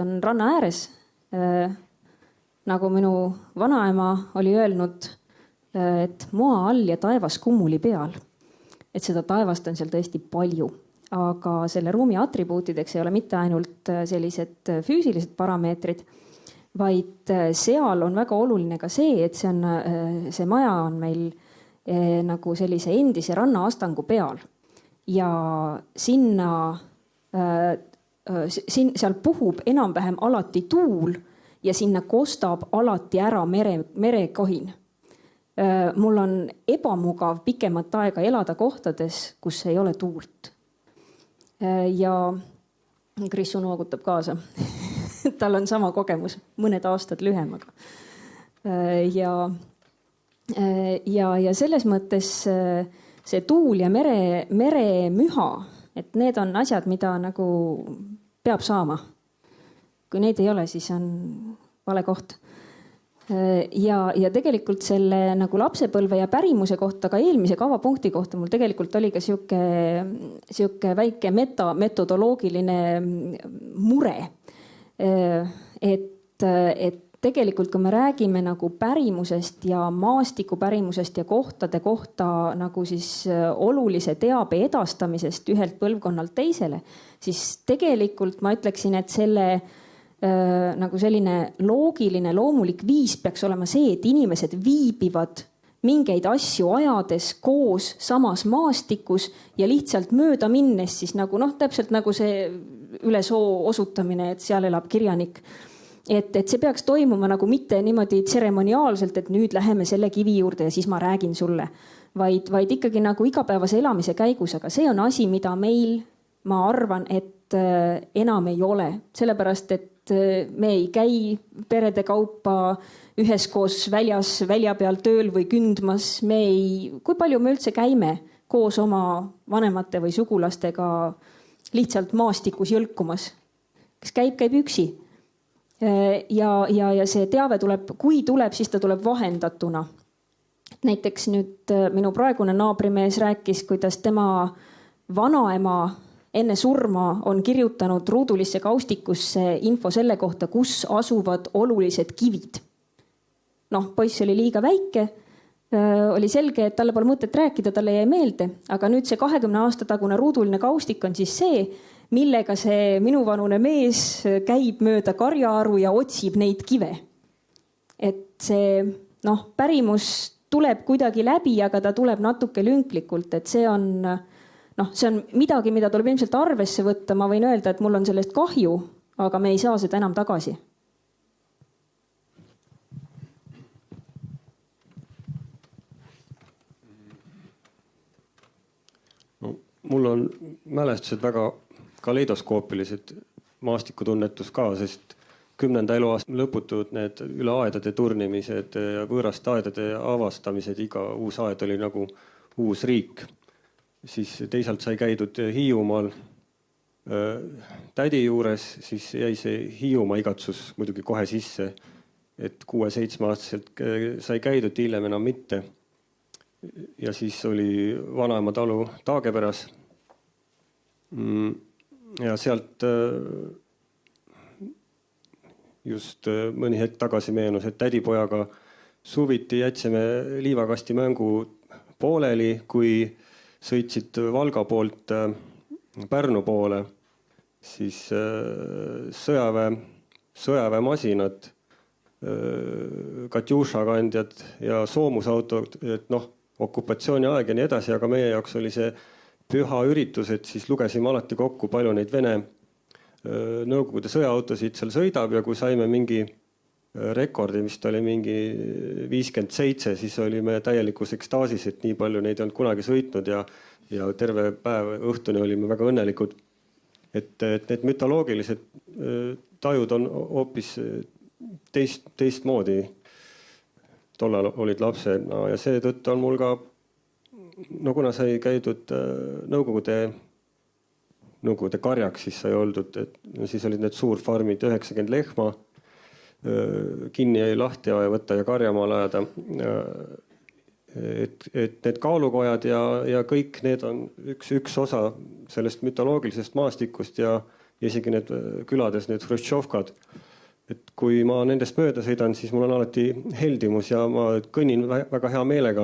on ranna ääres. Nagu minu vanaema oli öelnud, et moa all ja taevas kummuli peal. Et seda taevast on seal tõesti palju. Aga selle ruumi atribuutideks ei ole mitte ainult sellised füüsilised parameetrid, vaid seal on väga oluline ka see, et see maja on meil nagu sellise endise rannaastangu peal. Ja seal puhub enam-vähem alati tuul ja sinna kostab alati ära merekohin. Mul on ebamugav pikemat aega elada kohtades, kus ei ole tuult. Ja Krissu noogutab kaasa. Tal on sama kogemus, mõned aastad lühemaga. Ja selles mõttes see tuul ja meremüha, et need on asjad, mida nagu peab saama. Kui neid ei ole, siis on vale koht. Ja tegelikult selle nagu lapsepõlve ja pärimuse kohta, ka eelmise kavapunkti kohta mul tegelikult oli ka siuke väike metodoloogiline mure. Et tegelikult, kui me räägime nagu pärimusest ja maastiku pärimusest ja kohtade kohta nagu siis olulise teabe edastamisest ühelt põlvkonnalt teisele, siis tegelikult ma ütleksin, et selle nagu selline loogiline, loomulik viis peaks olema see, et inimesed viibivad mingeid asju ajades koos samas maastikus ja lihtsalt mööda minnes siis nagu täpselt nagu see üle soo osutamine, et seal elab kirjanik. Et see peaks toimuma nagu mitte niimoodi tseremoniaalselt, et nüüd läheme selle kivi juurde ja siis ma räägin sulle, vaid ikkagi nagu igapäevase elamise käigus, aga see on asi, mida meil, ma arvan, et enam ei ole, sellepärast, et me ei käi perede kaupa üheskoos välja peal tööl või kündmas. Kui palju me üldse käime koos oma vanemate või sugulastega lihtsalt maastikus jõlkumas? Kes käib üksi. Ja see teave tuleb, kui tuleb, siis ta tuleb vahendatuna. Näiteks nüüd minu praegune naabrimees rääkis, kuidas tema vanaema enne surma on kirjutanud ruudulisse kaustikusse info selle kohta, kus asuvad olulised kivid. Poiss oli liiga väike, oli selge, et talle pole mõtet rääkida, talle jäi meelde, aga nüüd see 20 aasta tagune ruuduline kaustik on siis see, millega see minuvanune mees käib mööda Karjaaru ja otsib neid kive. Et see pärimus tuleb kuidagi läbi, aga ta tuleb natuke lünklikult, et see on midagi, mida tuleb ilmselt arvesse võtta. Ma võin öelda, et mul on sellest kahju, aga me ei saa seda enam tagasi. Mul on mälestused väga kaleidoskoopilised maastikutunnetus ka, sest 10. eluaasta lõputud need üle aedade turnimised ja võõraste aedade avastamised, iga uus aed oli nagu uus riik. Siis teisalt sai käidud Hiiumaal tädi juures, siis jäi see Hiiumaa igatsus muidugi kohe sisse, et 6-7 aastaselt sai käidud, hiljem enam mitte. Ja siis oli vanaema talu Taageperas. Ja sealt just mõni hetk tagasi meenus, et tädipojaga suviti jätsime liivakasti mängu pooleli, kui sõitsid Valga poolt Pärnu poole, siis sõjaväe sõjaväemasinad, Katjuša kandjad ja soomusautod, et noh, okupatsiooni aeg ja nii edasi, aga meie jaoks oli see püha üritus, et siis lugesime alati kokku, palju neid Vene Nõukogude sõjaautosid seal sõidab ja kui saime mingi rekordi, vist oli mingi 57, siis olime täielikus ekstaasis, et nii palju neid ei olnud kunagi sõitnud ja terve päev õhtuni olime väga õnnelikud. Et need mütoloogilised tajud on hoopis teistmoodi. Tollal olid lapsena ja seetõttu on mul ka, no kuna sai käidud Nõukogude karjaks, siis sai oldud, et siis olid need suurfarmid 90 lehma, kinni jäi lahti ja võtta ja karjamaale ajada. Et need kaalukojad ja kõik need on üks osa sellest mütoloogilisest maastikust ja isegi need külades, need Hruštšovkad. Et kui ma nendest mööda sõidan, siis mul on alati heldimus ja ma kõnnin väga hea meelega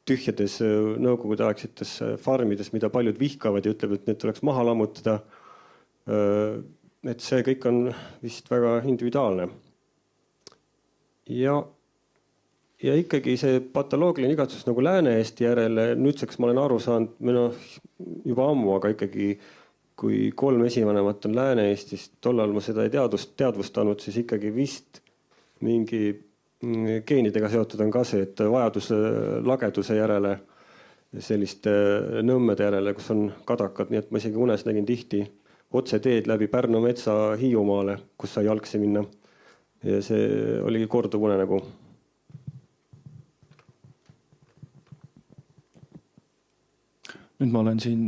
tühjades Nõukogude aegsetes farmides, mida paljud vihkavad ja ütlevad, et need tuleks maha lammutada. Et see kõik on vist väga individuaalne. Ja ikkagi see patoloogiline igatsus nagu Lääne-Eesti järele, nüüdseks ma olen aru saanud, juba ammu, aga ikkagi kui 3 esivanemat on Lääne-Eestist, tollal ma seda ei teadvustanud, siis ikkagi vist mingi geenidega seotud on ka see, et vajadus lageduse järele, selliste nõmmede järele, kus on kadakad, nii et ma isegi unes nägin tihti otse teed läbi Pärnu metsa Hiiumaale, kus sai jalgsi minna. Ja see oli korduv unenägu. Nüüd ma olen siin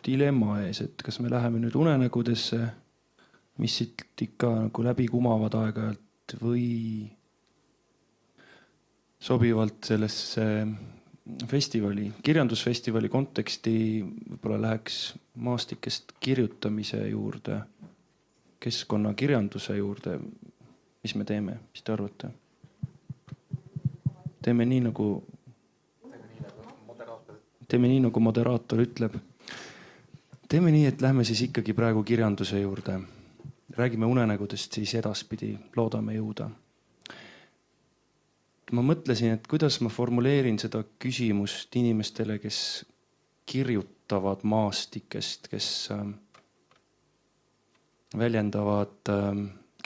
dilemma ees, et kas me läheme nüüd unenägudesse, mis siit ikka nagu läbi kumavad aeg-ajalt või sobivalt sellesse festivali, kirjandusfestivali konteksti võib-olla läheks maastikest kirjutamise juurde, keskkonnakirjanduse juurde. Mis me teeme? Mis te arvate? Teeme nii nagu moderaator ütleb. Teeme nii, et lähme siis ikkagi praegu kirjanduse juurde. Räägime unenägudest siis edaspidi, loodame jõuda. Ma mõtlesin, et kuidas ma formuleerin seda küsimust inimestele, kes kirjutavad maastikest, kes väljendavad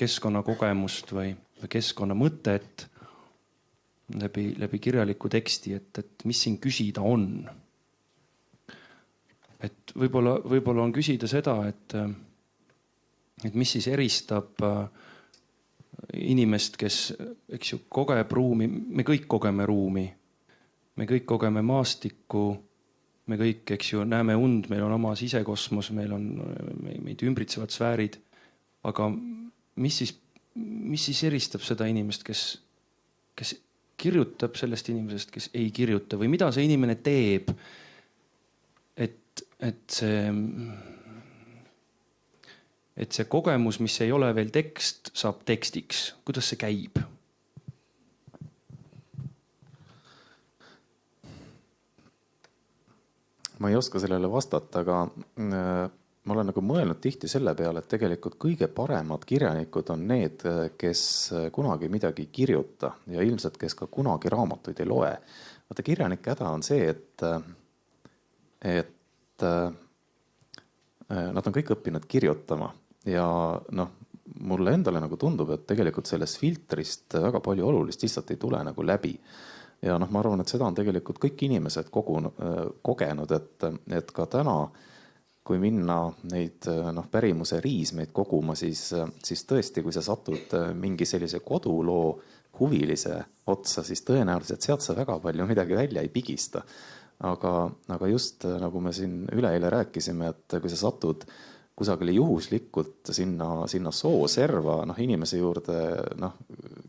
keskkonnakogemust või keskkonnamõtet läbi kirjaliku teksti, et mis siin küsida on. Et võib-olla on küsida seda, et mis siis eristab inimest, kes kogeb ruumi, me kõik kogeme ruumi, me kõik kogeme maastikku, me kõik näeme und, meil on oma sisekosmos, meil on meid ümbritsevad sfäärid, aga mis siis eristab seda inimest, kes kirjutab sellest inimesest, kes ei kirjuta või mida see inimene teeb, et see kogemus, mis ei ole veel tekst, saab tekstiks. Kuidas see käib? Ma ei oska sellele vastata, aga ma olen nagu mõelnud tihti selle peale, et tegelikult kõige paremad kirjanikud on need, kes kunagi midagi ei kirjuta ja ilmselt, kes ka kunagi raamatuid ei loe. Vaata, kirjanike häda on see, et nad on kõik õppinud kirjutama ja mulle endale nagu tundub, et tegelikult sellest filtrist väga palju olulist lihtsalt ei tule nagu läbi. Ja ma arvan, et seda on tegelikult kõik inimesed kogenud, et ka täna, kui minna neid pärimuse riismeid koguma, siis tõesti, kui sa satud mingi sellise koduloo huvilise otsa, siis tõenäoliselt sealt sa väga palju midagi välja ei pigista. Aga just nagu me siin üleeile rääkisime, et kui sa satud kusagile juhuslikult sinna sooserva inimese juurde,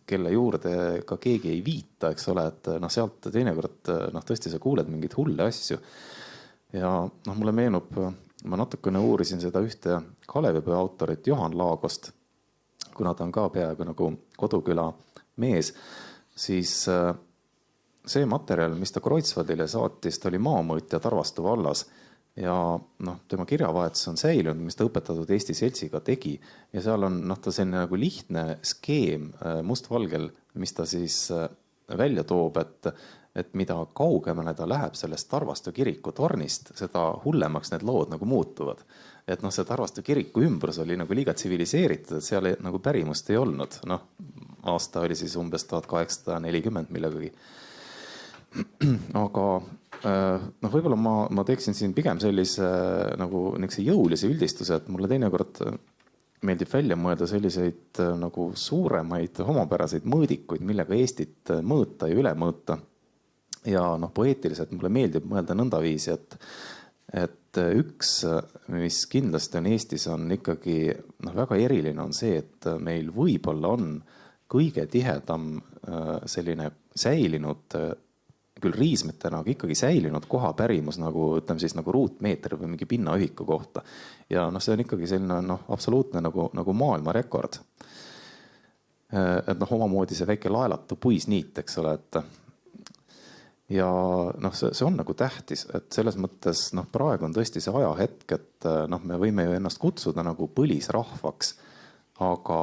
kelle juurde ka keegi ei viita, eks ole, et sealt teinekord tõesti sa kuuled mingeid hulle asju. Ja mulle meenub, ma natukene uurisin seda ühte Kalevipöö autorit Johan Laagost, kuna ta on ka peaaegu nagu Koduküla mees, siis see materjal, mis ta Kreutzwaldile saatis, ta oli maamõõtja Tarvastu vallas ja noh, tema kirjavahetus on säilunud, mis ta Õpetatud Eesti Seltsiga tegi ja seal on noh, ta selline nagu lihtne skeem mustvalgel, mis ta siis välja toob, et mida kaugemale ta läheb sellest Tarvastu kiriku tornist, seda hullemaks need lood nagu muutuvad. Et noh, see Tarvastu kiriku ümbrus oli nagu liiga tsiviliseeritud, et seal nagu pärimust ei olnud. Noh, aasta oli siis umbes 1840 millegagi. Aga noh, võib-olla ma teeksin siin pigem sellise nagu jõulise üldistuse, et mulle teinekord meeldib välja mõelda selliseid nagu suuremaid homopäraseid mõõdikuid, millega Eestit mõõta ja üle mõõta. Ja noh, poeetiliselt mulle meeldib mõelda nõndaviisi, et üks, mis kindlasti on Eestis, on ikkagi noh, väga eriline, on see, et meil võib-olla on kõige tihedam selline säilinud, küll riismetena, aga ikkagi säilinud kohapärimus nagu, ütleme siis nagu ruutmeetri või mingi pinnaühiku kohta. Ja noh, see on ikkagi selline noh, absoluutne nagu maailmarekord. Et noh, omamoodi see väike laelatu puisniit, eks ole, et ja noh, see on nagu tähtis, et selles mõttes noh, praegu on tõesti see ajahetk, et noh, me võime ju ennast kutsuda nagu põlisrahvaks, aga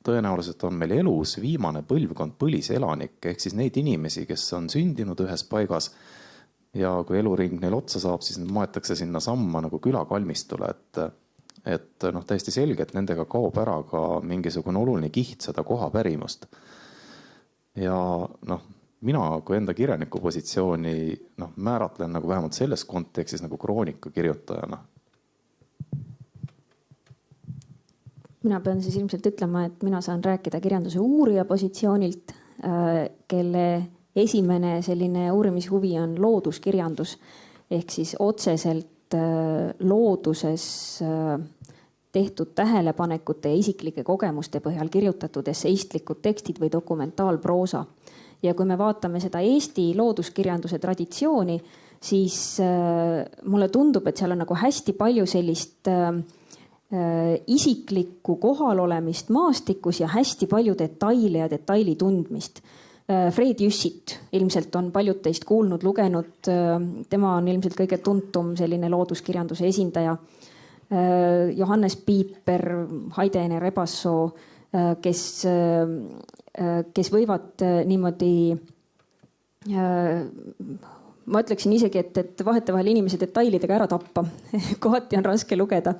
tõenäoliselt on meil elus viimane põlvkond põliselanikke, ehk siis neid inimesi, kes on sündinud ühes paigas ja kui eluring neil otsa saab, siis maetakse sinna samma nagu külakalmistule, et noh, täiesti selge, et nendega kaob ära ka mingisugune oluline kiht seda kohapärimust. Ja noh, mina kui enda kirjaniku positsiooni noh, määratlen nagu vähemalt selles kontekstis nagu kroonika kirjutajana. Mina pean siis ilmselt ütlema, et mina saan rääkida kirjanduse uurija positsioonilt, kelle esimene selline uurimishuvi on looduskirjandus ehk siis otseselt looduses tehtud tähelepanekute ja isiklike kogemuste põhjal kirjutatud esseistlikud tekstid või dokumentaalproosa. Ja kui me vaatame seda Eesti looduskirjanduse traditsiooni, siis mulle tundub, et seal on nagu hästi palju sellist isiklikku kohalolemist maastikus ja hästi palju detaile ja detaili tundmist. Fred Jüssit ilmselt on paljud teist kuulnud, lugenud. Tema on ilmselt kõige tuntum selline looduskirjanduse esindaja. Johannes Piiper, Haidene Rebassoo, kes võivad niimoodi, ma ütleksin isegi, et vahetevahel inimese detailidega ära tappa. Kohati on raske lugeda.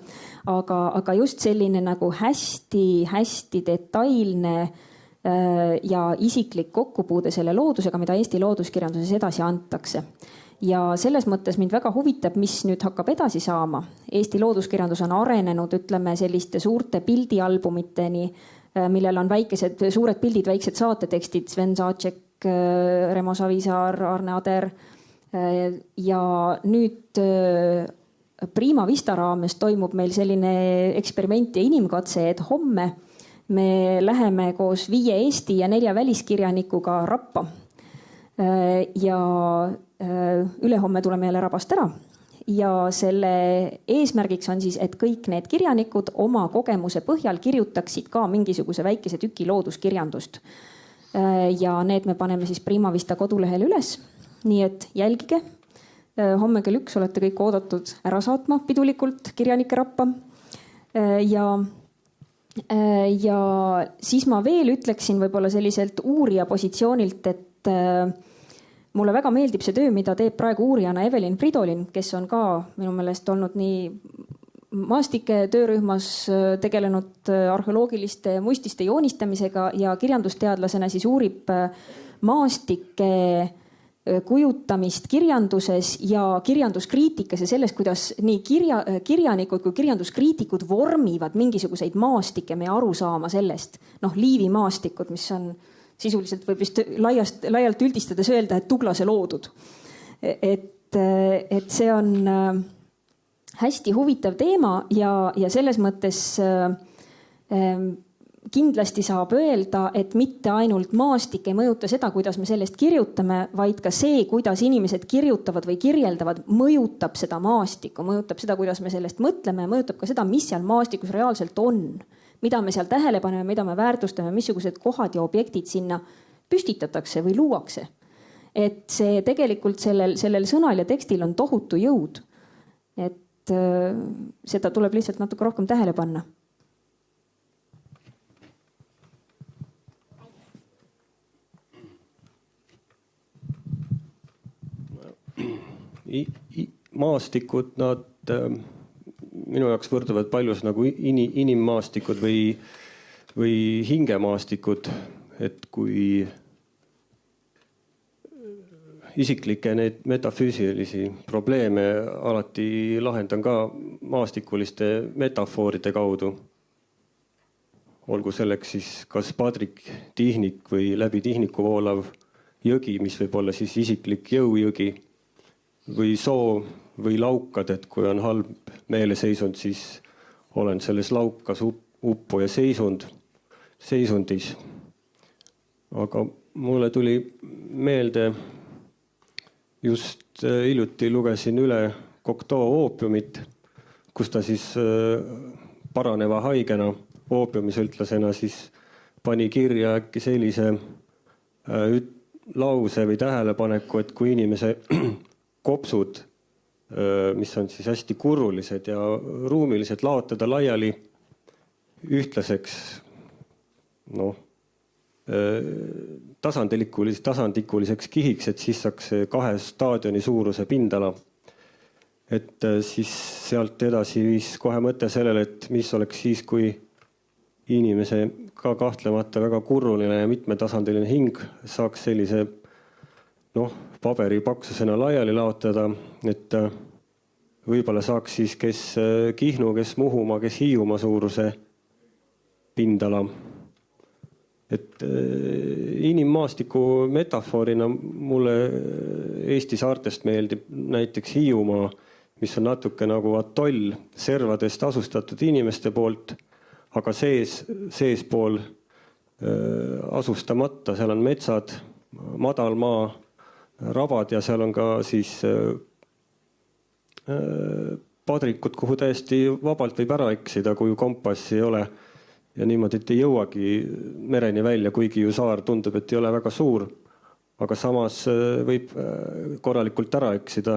Aga just selline nagu hästi detailne ja isiklik kokkupuude selle loodusega, mida Eesti looduskirjanduses edasi antakse. Ja selles mõttes mind väga huvitab, mis nüüd hakkab edasi saama. Eesti looduskirjandus on arenenud, ütleme, selliste suurte pildialbumiteni, millel on suured pildid, väiksed saatetekstid, Sven Saatšek, Remo Savisaar, Arne Ader. Ja nüüd Prima Vista raames toimub meil selline eksperiment ja inimkatse, et homme me läheme koos 5 Eesti ja 4 väliskirjanikuga Rappa. Ja ülehomme tuleme jälle Rabast ära. Ja selle eesmärgiks on siis, et kõik need kirjanikud oma kogemuse põhjal kirjutaksid ka mingisuguse väikese tüki looduskirjandust. Ja need me paneme siis Prima Vista kodulehel üles. Nii et jälgige. Homme kell 1 olete kõik oodatud ära saatma pidulikult kirjanike Rappa. Ja siis ma veel ütleksin võib-olla selliselt uurija positsioonilt, et mulle väga meeldib see töö, mida teeb praegu uurijana Evelyn Fridolin, kes on ka minu meelest olnud nii maastike töörühmas tegelenud arheoloogiliste muististe joonistamisega ja kirjandusteadlasena siis uurib maastike kujutamist kirjanduses ja kirjanduskriitikas ja sellest, kuidas nii kirjanikud kui kirjanduskriitikud vormivad mingisuguseid maastikke meie arusaama sellest. Noh, Liivi maastikud, mis on sisuliselt võib vist laialt üldistades öelda, et Tuglase loodud. Et see on hästi huvitav teema ja selles mõttes kindlasti saab öelda, et mitte ainult maastik ei mõjuta seda, kuidas me sellest kirjutame, vaid ka see, kuidas inimesed kirjutavad või kirjeldavad, mõjutab seda maastikku, mõjutab seda, kuidas me sellest mõtleme, mõjutab ka seda, mis seal maastikus reaalselt on, mida me seal tähele paneme, mida me väärtustame, missugused kohad ja objektid sinna püstitatakse või luuakse. Et see tegelikult sellel sõnal ja tekstil on tohutu jõud. et seda tuleb lihtsalt natuke rohkem tähele panna. Maastikud, nad minu jaoks võrduvad paljus nagu inimmaastikud või hingemaastikud, et kui isiklikke neid metafüüsilisi probleeme alati lahendan ka maastikuliste metafooride kaudu. Olgu selleks siis kas padrik, tihnik või läbi tihniku voolav jõgi, mis võib olla siis isiklik jõujõgi või soo või laukad, et kui on halb meeleseisund, siis olen selles laukas uppuja seisundis. Aga mulle tuli meelde, just hiljuti lugesin üle Cocteau oopiumit, kus ta siis paraneva haigena, oopiumisõltlasena siis pani kirja äkki sellise lause või tähelepaneku, et kui inimese kopsud, mis on siis hästi kurrulised ja ruumilised, laotada laiali ühtlaseks tasandikuliseks kihiks, et siis saaks 2 staadioni suuruse pindala. Et siis sealt edasi viis kohe mõte sellele, et mis oleks siis, kui inimese ka kahtlemata väga kurruline ja mitmetasandiline hing saaks sellise paberi paksusena laiali laotada, et võib-olla saaks siis kes Kihnu, kes Muhumaa, kes Hiiumaa suuruse pindala. Et inimmaastiku metafoorina mulle Eesti saartest meeldib näiteks Hiiumaa, mis on natuke nagu atoll servadest asustatud inimeste poolt, aga seespool asustamata, seal on metsad, madalmaa, rabad ja seal on ka siis padrikud, kuhu täiesti vabalt võib ära eksida, kui kompassi ei ole. Ja niimoodi, et ei jõuagi mereni välja, kuigi ju saar tundub, et ei ole väga suur. Aga samas võib korralikult ära eksida.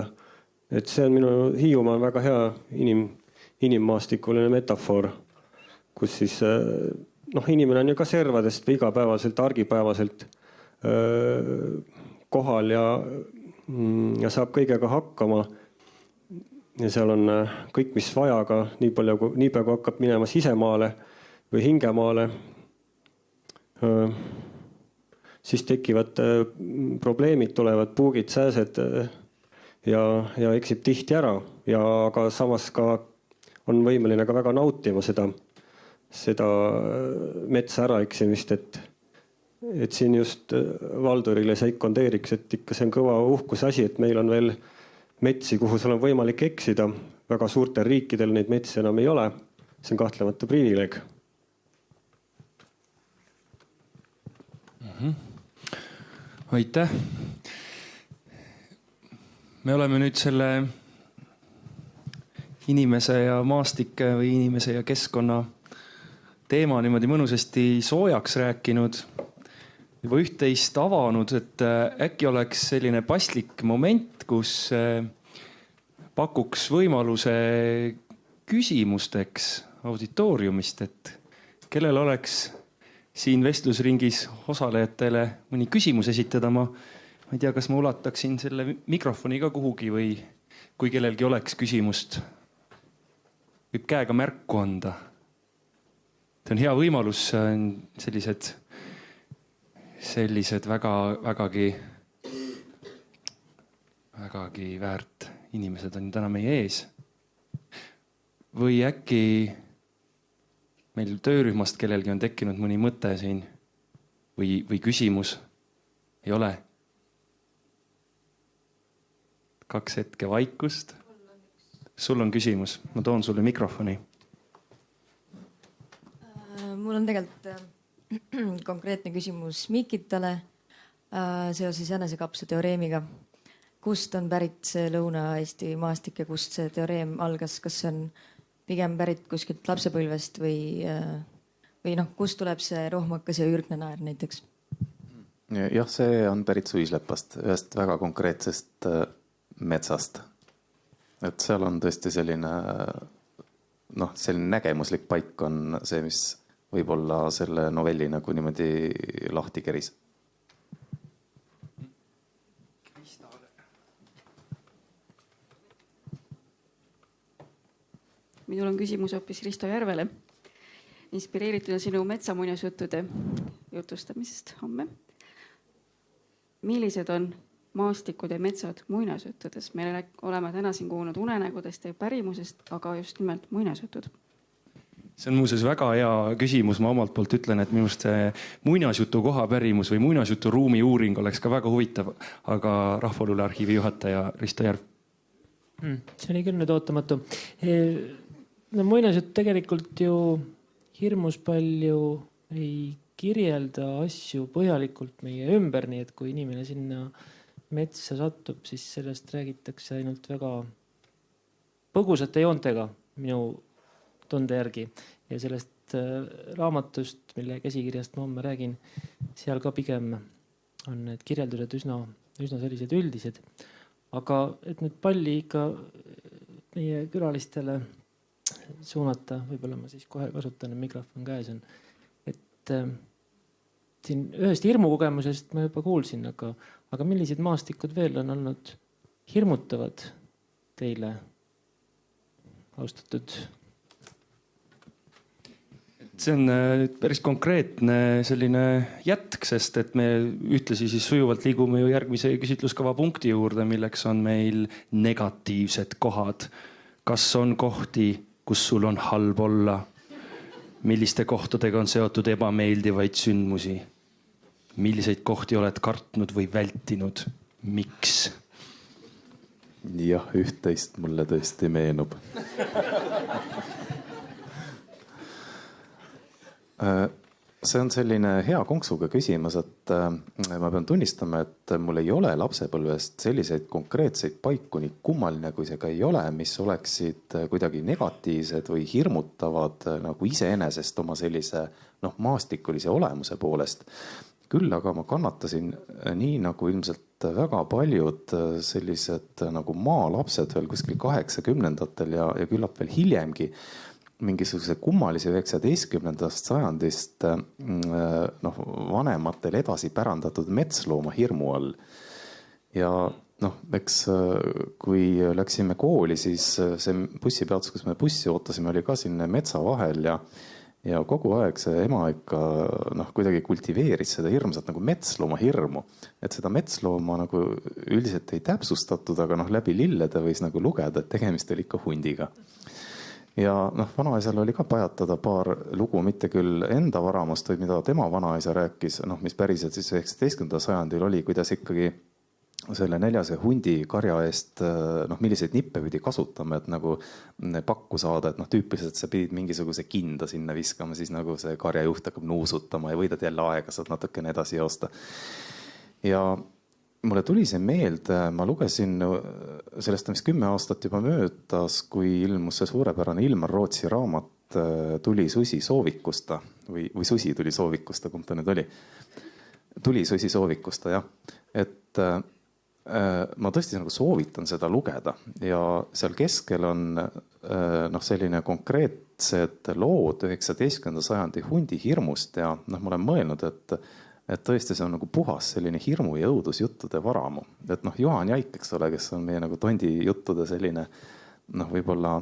Et see on minu Hiiumaa väga hea inimmaastikuline metafoor, kus siis inimene on ju ka servadest või igapäevaselt, argipäevaselt kohal ja saab kõigega hakkama. Ja seal on kõik, mis vaja, aga niipea kui hakkab minema sisemaale või hingemaale, siis tekivad probleemid, tulevad puugid, sääsed ja eksib tihti ära. Aga samas ka on võimeline ka väga nautima seda metsa ära eksimist, et siin just Valdurile sekondeeriks, et ikka see on kõva uhkuse asi, et meil on veel metsi, kuhu sul on võimalik eksida. Väga suurtel riikidel neid metsi enam ei ole. See on kahtlemata privileeg. Aitäh. Me oleme nüüd selle inimese ja maastike või inimese ja keskkonna teema niimoodi mõnusasti soojaks rääkinud, juba üht-teist avanud, et äkki oleks selline paslik moment, kus pakuks võimaluse küsimusteks auditooriumist, et kellel oleks siin vestlusringis osalejatele mõni küsimus esitada. Ma ei tea, kas ma ulataksin selle mikrofoni ka kuhugi või kui kellelgi oleks küsimust, võib käega märku anda. See on hea võimalus, sellised vägagi väärt inimesed on täna meie ees. Või äkki meil töörühmast kellelgi on tekkinud mõni mõte siin või küsimus? Ei ole? 2 hetke vaikust. Sul on küsimus, ma toon sulle mikrofoni. Mul on tegelikult konkreetne küsimus Mikitale seoses jänesekapsa teoreemiga. Kust on pärit see Lõuna-Eesti maastik ja kust see teoreem algas? Kas see on pigem pärit kuskilt lapsepõlvest või kust tuleb see rohmakas ja ürgne naer näiteks? Jah, see on pärit Suislepast, ühest väga konkreetsest metsast. et seal on tõesti selline selline nägemuslik paik on see, mis võib-olla selle novelli nagu niimoodi lahti keris. Minul on küsimus hoopis Risto Järvele. Inspireerituna sinu metsamuinasjuttude jutustamisest homme. Millised on maastikud ja metsad muinasjuttudes? Me oleme täna siin kuulnud unenägudest ja pärimusest, aga just nimelt muinasjutud. See on muuseas väga hea küsimus. Ma omalt poolt ütlen, et minu arust see muinasjutu koha pärimus või muinasjutu ruumi uuring oleks ka väga huvitav, aga Rahvaluule Arhiivi juhataja Risto Järv. See oli küll nüüd ootamatu. Muinasjutt tegelikult ju hirmus palju ei kirjelda asju põhjalikult meie ümber, nii et kui inimene sinna metsa satub, siis sellest räägitakse ainult väga põgusate joontega minu tunde järgi. Ja sellest raamatust, mille käsikirjast ma homme räägin, seal ka pigem on need kirjeldused üsna sellised üldised. Aga et nüüd palli ikka meie külalistele suunata, võib-olla ma siis kohe kasutan, mikrofon käes on. Et siin ühest hirmukogemusest ma juba kuulsin, aga millised maastikud veel on olnud hirmutavad teile, austatud? See on päris konkreetne selline jätk, sest et me ühtlasi siis sujuvalt liigume ju järgmise küsitluskava punkti juurde, milleks on meil negatiivsed kohad. Kas on kohti, kus sul on halb olla? Milliste kohtadega on seotud ebameeldivaid sündmusi? Milliseid kohti oled kartnud või vältinud? Miks? Jah, üht-teist mulle tõesti meenub. See on selline hea konksuga küsimus, et ma pean tunnistama, et mul ei ole lapsepõlvest selliseid konkreetseid paiku, nii kummaline kui see ka ei ole, mis oleksid kuidagi negatiivsed või hirmutavad nagu iseenesest oma sellise maastikulise olemuse poolest. Küll aga ma kannatasin nii nagu ilmselt väga paljud sellised nagu maalapsed veel kuskil 80-ndatel ja küllap veel hiljemgi mingisuguse kummalise 19. sajandist vanematel edasi pärandatud metslooma hirmu all. Ja eks kui läksime kooli, siis see bussipeatus, kus me bussi ootasime, oli ka siin metsa vahel ja kogu aeg see ema ikka kuidagi kultiveeris seda hirmsat nagu metslooma hirmu. Et seda metslooma nagu üldiselt ei täpsustatud, aga läbi lillede võis nagu lugeda, et tegemist oli ikka hundiga. Ja vanaisal oli ka pajatada paar lugu, mitte küll enda varamust, või mida tema vanaisa rääkis, mis päriselt siis 19. sajandil oli, kuidas ikkagi selle 4 hundi karja eest, milliseid nippe pidi kasutama, et nagu pakku saada, et tüüpiliselt sa pidid mingisuguse kinda sinna viskama, siis nagu see karjajuht hakkab nuusutama ja võidad jälle aega, saad natukene edasi joosta. Ja mulle tuli see meelde, ma lugesin sellest 10 aastat juba möödas, kui ilmus see suurepärane Ilmar Rootsi raamat Tuli susi soovikusta või susi tuli soovikusta, kumb ta nüüd oli. Tuli susi soovikusta, jah. Et ma tõesti nagu soovitan seda lugeda ja seal keskel on selline konkreetsed lood 19. sajandi hundi hirmust ja ma olen mõelnud, et tõesti see on nagu puhas selline hirmu ja õudusjuttude varamu. Et Juhan Jaik, eks ole, kes on meie nagu tondi juttude selline võib-olla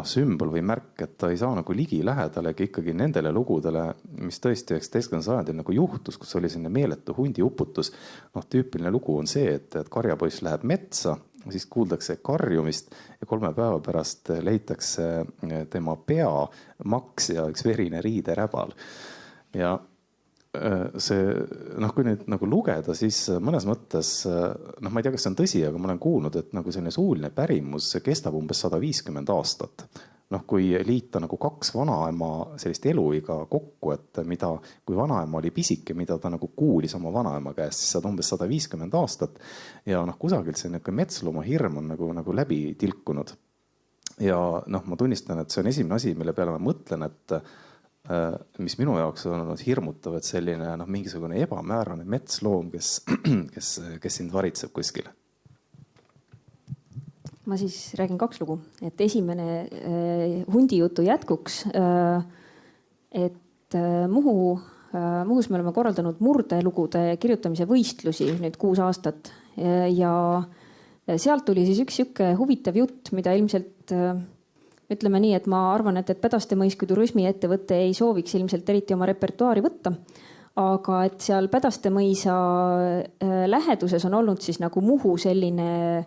sümbol või märk, et ta ei saa nagu ligi lähedalegi ikkagi nendele lugudele, mis tõesti 19. sajandil nagu juhtus, kus oli selline meeletu hundi uputus. Tüüpiline lugu on see, et karjapoiss läheb metsa, siis kuuldakse karjumist ja 3 päeva pärast leitakse tema pea, maks ja üks verine riideräbal. Ja see, kui nüüd nagu lugeda, siis mõnes mõttes, ma ei tea, kas see on tõsi, aga ma olen kuulnud, et nagu selline suuline pärimus kestab umbes 150 aastat. Kui liita nagu 2 vanaema sellist eluiga kokku, et kui vanaema oli pisike, mida ta nagu kuulis oma vanaema käest, siis saad umbes 150 aastat. Ja kusagilt see metslooma hirm on nagu läbi tilkunud. Ja ma tunnistan, et see on esimene asi, mille peale ma mõtlen, et mis minu jaoks on olnud hirmutav, et selline mingisugune ebamäärane metsloom, kes sind varitseb kuskil. ma siis räägin 2 lugu, et esimene hundijutu jätkuks. Et Muhus me oleme korraldanud murdelugude kirjutamise võistlusi nüüd 6 aastat ja sealt tuli siis üks sihuke huvitav jutt, mida ilmselt ütleme nii, et ma arvan, et Pedaste mõis kui turismiettevõte ei sooviks ilmselt eriti oma repertuaari võtta. Aga et seal Pedaste mõisa läheduses on olnud siis nagu Muhu selline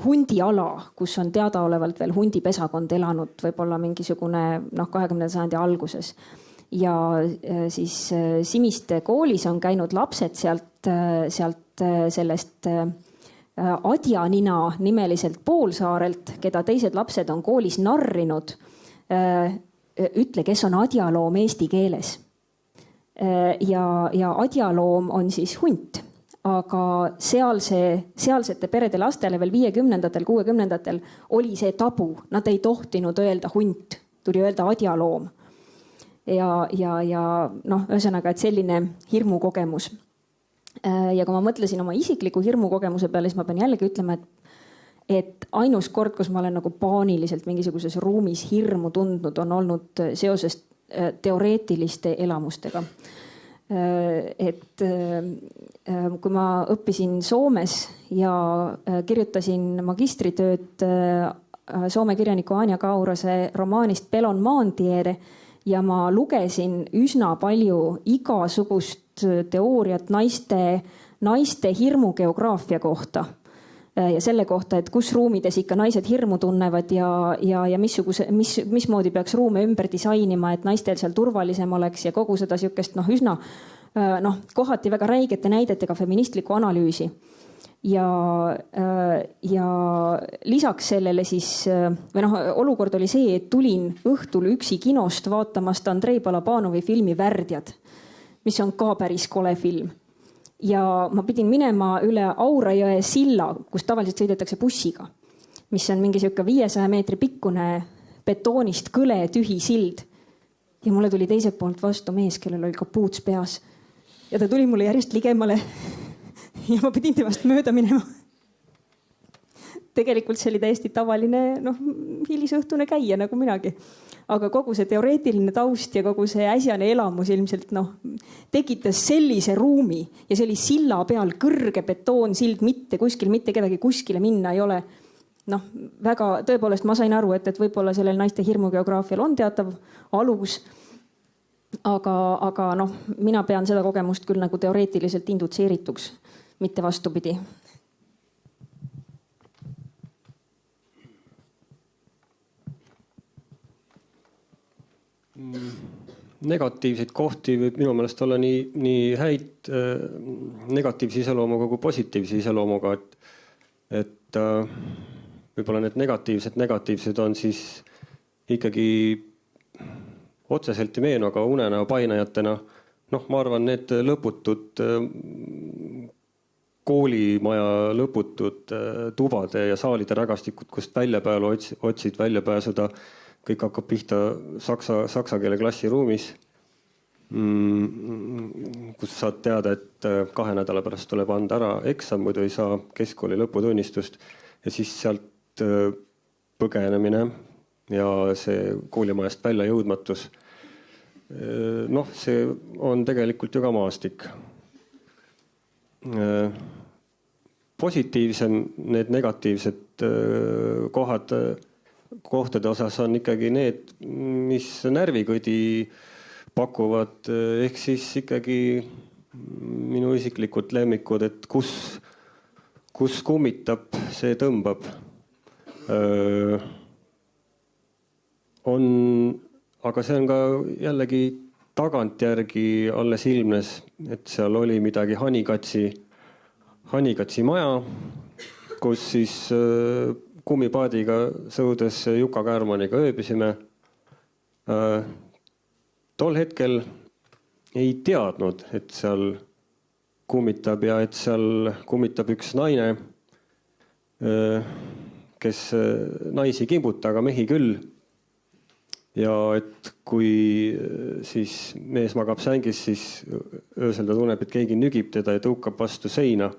hundiala, kus on teadaolevalt veel hundipesakond elanud võib-olla mingisugune 20. sajandi alguses. Ja siis Simiste koolis on käinud lapsed sealt sellest Adjanina nimeliselt Poolsaarelt, keda teised lapsed on koolis narrinud. Ütle, kes on adjaloom eesti keeles. Ja adjaloom on siis hunt, aga sealsete perede lastele veel 50-ndatel, 60-ndatel oli see tabu. Nad ei tohtinud öelda hunt, tuli öelda adjaloom. Ja ühesõnaga, et selline hirmukogemus. Ja kui ma mõtlesin oma isikliku hirmukogemuse peale, siis ma pean jällegi ütlema, et ainus kord, kus ma olen nagu paaniliselt mingisuguses ruumis hirmu tundnud, on olnud seoses teoreetiliste elamustega. Et kui ma õppisin Soomes ja kirjutasin magistritööd Soome kirjaniku Anja Kaurase romaanist Pelon maantiede ja ma lugesin üsna palju igasugust teooriat naiste hirmugeograafia kohta ja selle kohta, et kus ruumides ikka naised hirmu tunnevad ja mismoodi peaks ruume ümber disainima, et naistel seal turvalisem oleks ja kogu seda sihukest üsna kohati väga räigete näidetega feministlikku analüüsi. Ja lisaks sellele siis, olukord oli see, et tulin õhtul üksi kinost vaatamast Andrei Balabanovi filmi Värdjad, mis on ka päris kole film. Ja ma pidin minema üle Aurajõe silla, kus tavaliselt sõidetakse bussiga, mis on mingi sihuke 500 meetri pikkune betoonist kõle tühi sild. Ja mulle tuli teiselt poolt vastu mees, kellel oli kapuuts peas. Ja ta tuli mulle järjest ligemale. Ja ma pidin temast mööda minema. Tegelikult see oli täiesti tavaline hilisõhtune käia nagu minagi. Aga kogu see teoreetiline taust ja kogu see äsjane elamus ilmselt tekitas sellise ruumi ja see oli silla peal kõrge betoonsild, mitte kedagi kuskile minna ei ole. Väga tõepoolest ma sain aru, et võib-olla sellel naiste hirmugeograafial on teatav alus. Aga mina pean seda kogemust küll nagu teoreetiliselt indutseerituks, mitte vastupidi. Negatiivseid kohti võib minu meelest olla nii häid negatiivse iseloomuga kui positiivse iseloomuga, et võib-olla need negatiivsed on siis ikkagi otseselt ei meenu, aga unenäo painajatena. Ma arvan, need lõputud koolimaja lõputud tubade ja saalide rägastikud, kust väljapäälu otsid väljapääsuda. Kõik hakkab pihta saksa keele klassiruumis, kus saad teada, et 2 nädala pärast tuleb anda ära eksam, muidu ei saa keskkooli lõputunnistust. Ja siis sealt põgenemine ja see koolimajast välja jõudmatus. See on tegelikult ju ka maastik. Positiivsem need negatiivsed kohtade osas on ikkagi need, mis närvikõdi pakuvad, ehk siis ikkagi minu isiklikud lemmikud, et kus kummitab, see tõmbab. Aga see on ka jällegi tagantjärgi alles ilmnes, et seal oli midagi Hanikatsi maja, kus siis kummipaadiga sõudes Juka Käärmaniga ööbisime. Tol hetkel ei teadnud, et seal kummitab ja et seal kummitab üks naine, kes naisi kimbuta, aga mehi küll. Ja et kui siis mees magab sängis, siis öösel ta tunneb, et keegi nügib teda ja tõukab vastu seina.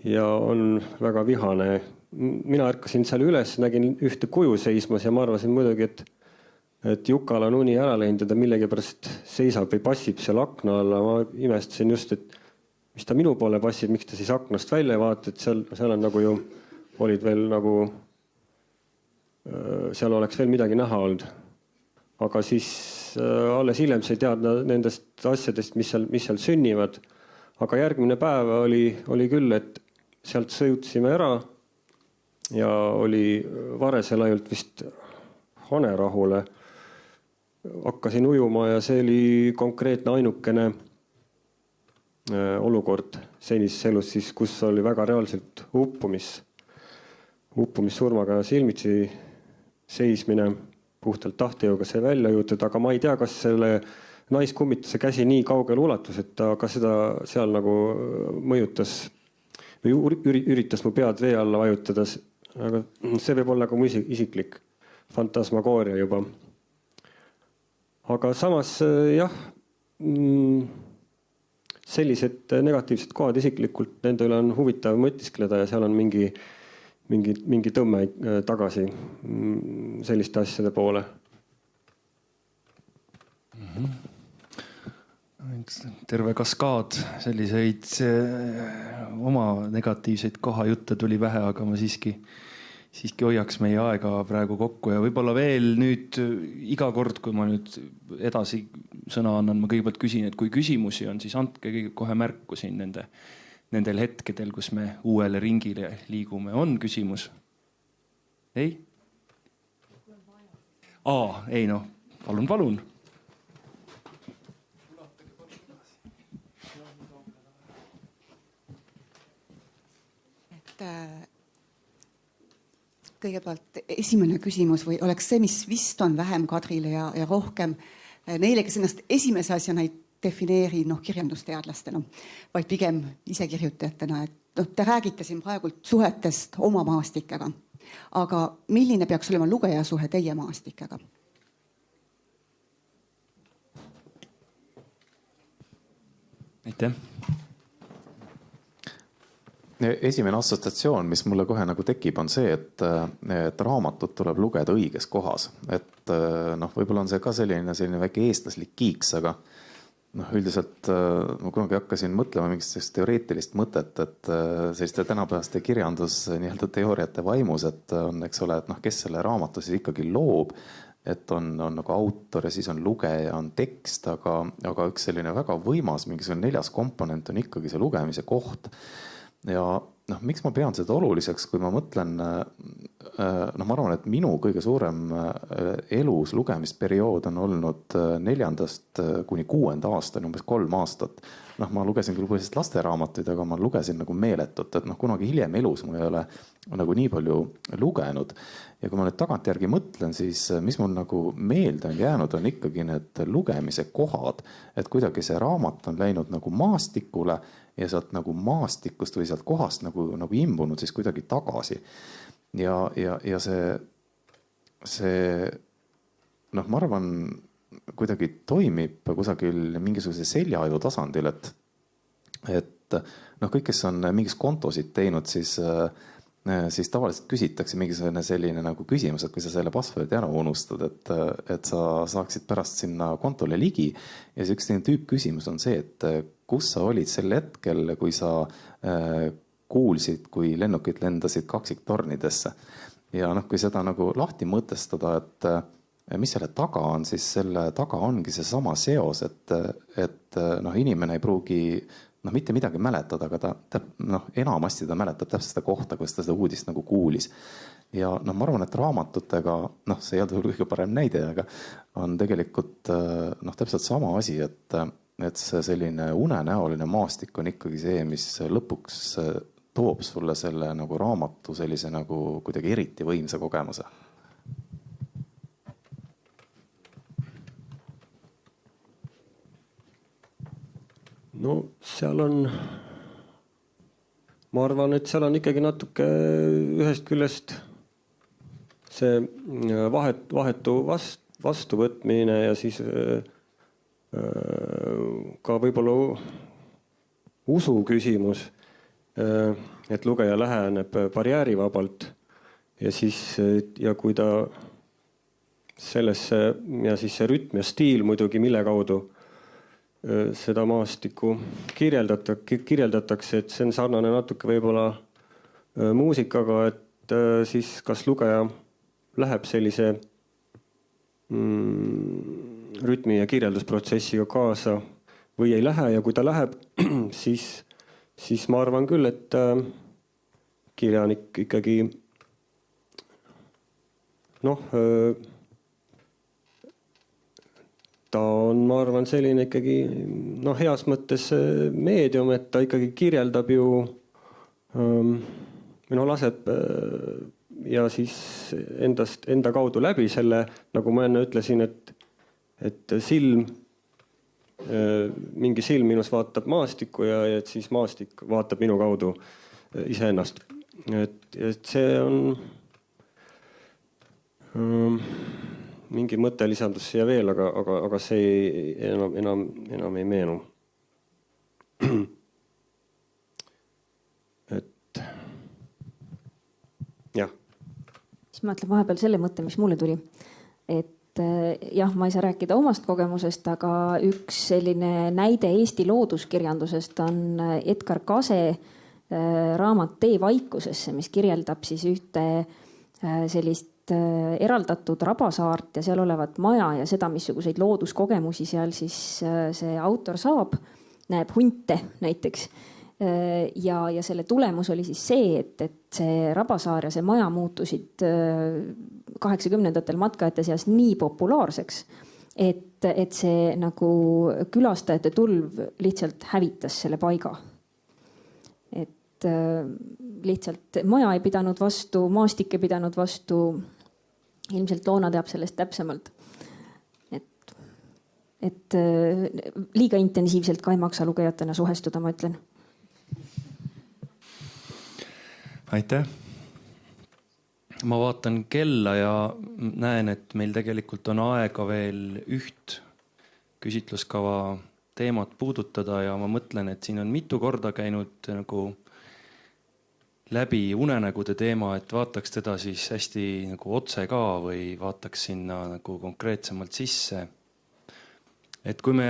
ja on väga vihane. Mina ärkasin seal üles, nägin ühte kuju seismas ja ma arvasin muidugi, et Jukal on uni ära läinud ja ta millegipärast seisab või passib seal akna alla. Ma imestasin just, et mis ta minu poole passib, miks ta siis aknast välja ei vaata, et seal on nagu ju, olid veel nagu, seal oleks veel midagi näha olnud. Aga siis alles hiljem sai teada nendest asjadest, mis seal sünnivad. Aga järgmine päev oli küll, et sealt sõjutsime ära ja oli Varesel ainult vist Hanerahule. Hakkasin ujuma ja see oli konkreetne ainukene olukord senises elus, siis, kus oli väga reaalselt uppumissurmaga silmitsi seismine. Puhtalt tahtejõuga see välja juhutada, aga ma ei tea, kas selle naiskummituse käsi nii kaugel ulatus, et ta ka seda seal nagu mõjutas või üritas mu pead vee alla vajutada. Aga see võib olla ka mu isiklik fantasmagooria juba. Aga samas jah, sellised negatiivsed kohad isiklikult, nende üle on huvitav mõtiskleda ja seal on mingi tõmme tagasi selliste asjade poole. Terve kaskaad selliseid oma negatiivseid kohajutte tuli vähe, aga ma siiski hoiaks meie aega praegu kokku ja võib-olla veel nüüd iga kord, kui ma nüüd edasi sõna annan, ma kõigepealt küsin, et kui küsimusi on, siis andke kohe märku siin nendel hetkedel, kus me uuele ringile liigume. On küsimus? Ei? Ei noh, palun. Kõigepealt esimene küsimus või oleks see, mis vist on vähem Kadrile ja rohkem neile, kes ennast esimese asjana ei defineeri kirjandusteadlastena, vaid pigem isekirjutajatena. Te räägite siin praegult suhetest oma maastikega, aga milline peaks olema lugeja suhe teie maastikega? Aitäh. Esimene assotsiatsioon, mis mulle kohe nagu tekib, on see, et raamatut tuleb lugeda õiges kohas. Et võib-olla on see ka selline väike eestlaslik kiiks, aga üldiselt ma kunagi hakkasin mõtlema mingist teoreetilist mõtet, et selliste tänapäevaste kirjandus teooriate vaimus, et on, eks ole, et kes selle raamatu siis ikkagi loob, et on nagu autor ja siis on lugeja, on tekst, aga üks selline väga võimas mingisugune 4. komponent on ikkagi see lugemise koht. Ja miks ma pean seda oluliseks, kui ma mõtlen, ma arvan, et minu kõige suurem elus lugemisperiood on olnud 4. kuni 6. aastani, umbes 3 aastat. Ma lugesin küll põhiliselt lasteraamatuid, aga ma lugesin nagu meeletut, et kunagi hiljem elus ma ei ole nagu nii palju lugenud. Ja kui ma nüüd tagantjärgi mõtlen, siis mis mul nagu meelde on jäänud, on ikkagi need lugemise kohad, et kuidagi see raamat on läinud nagu maastikule ja sealt nagu maastikust või sealt kohast nagu imbunud siis kuidagi tagasi. Ja see ma arvan, kuidagi toimib kusagil mingisuguse seljaaju tasandil, et kõik, kes on mingis kontosid teinud, siis tavaliselt küsitakse mingisugune selline nagu küsimus, et kui sa selle passwordi ära unustad, et sa saaksid pärast sinna kontole ligi. Ja see üks tüüpküsimus on see, et kus sa olid sel hetkel, kui sa kuulsid, kui lennukid lendasid kaksiktornidesse. Ja kui seda nagu lahti mõtestada, et mis selle taga on, siis selle taga ongi see sama seos, et inimene ei pruugi mitte midagi mäletada, aga ta enamasti ta mäletab täpselt seda kohta, kus ta seda uudist nagu kuulis. Ja ma arvan, et raamatutega, see ei ole kõige parem näide, aga on tegelikult täpselt sama asi, et see selline unenäoline maastik on ikkagi see, mis lõpuks toob sulle selle nagu raamatu sellise nagu kuidagi eriti võimsa kogemuse. Seal on, ma arvan, et seal on ikkagi natuke ühest küljest see vahetu vastuvõtmine ja siis ka võib-olla usu küsimus. et lugeja läheneb barjäärivabalt ja kui ta sellesse ja siis see rütm ja stiil muidugi, mille kaudu seda maastikku kirjeldatakse, et see on sarnane natuke võib-olla muusikaga, et siis kas lugeja läheb sellise rütmi ja kirjeldusprotsessiga kaasa või ei lähe, ja kui ta läheb, siis ma arvan küll, et kirjanik ikkagi ta on, ma arvan, selline ikkagi heas mõttes meedium, et ta ikkagi kirjeldab ju laseb ja siis enda kaudu läbi selle, nagu ma enne ütlesin, et mingi silm minus vaatab maastikku ja et siis maastik vaatab minu kaudu iseennast. Et see on mingi mõte lisandus siia veel, aga see enam ei meenu. Et jah. Siis ma ütlen vahepeal selle mõtte, mis mulle tuli. Et jah, ma ei saa rääkida omast kogemusest, aga üks selline näide Eesti looduskirjandusest on Edgar Kase raamat Tee vaikusesse, mis kirjeldab siis ühte sellist eraldatud rabasaart ja seal olevat maja ja seda, missuguseid looduskogemusi seal siis see autor saab, näeb hunte näiteks. Ja selle tulemus oli siis see, et see rabasaar ja see maja muutusid 80ndatel matkajate seas nii populaarseks, et see nagu külastajate tulv lihtsalt hävitas selle paiga. Et lihtsalt maja ei pidanud vastu, maastik ei pidanud vastu. Ilmselt Loona teab sellest täpsemalt. Et liiga intensiivselt ka ei maksa lugejatena suhestuda, ma ütlen. Aitäh. Ma vaatan kella ja näen, et meil tegelikult on aega veel üht küsitluskava teemat puudutada ja ma mõtlen, et siin on mitu korda käinud nagu läbi unenägude teema, et vaataks teda siis hästi nagu otse ka või vaataks sinna nagu konkreetsemalt sisse. Et kui me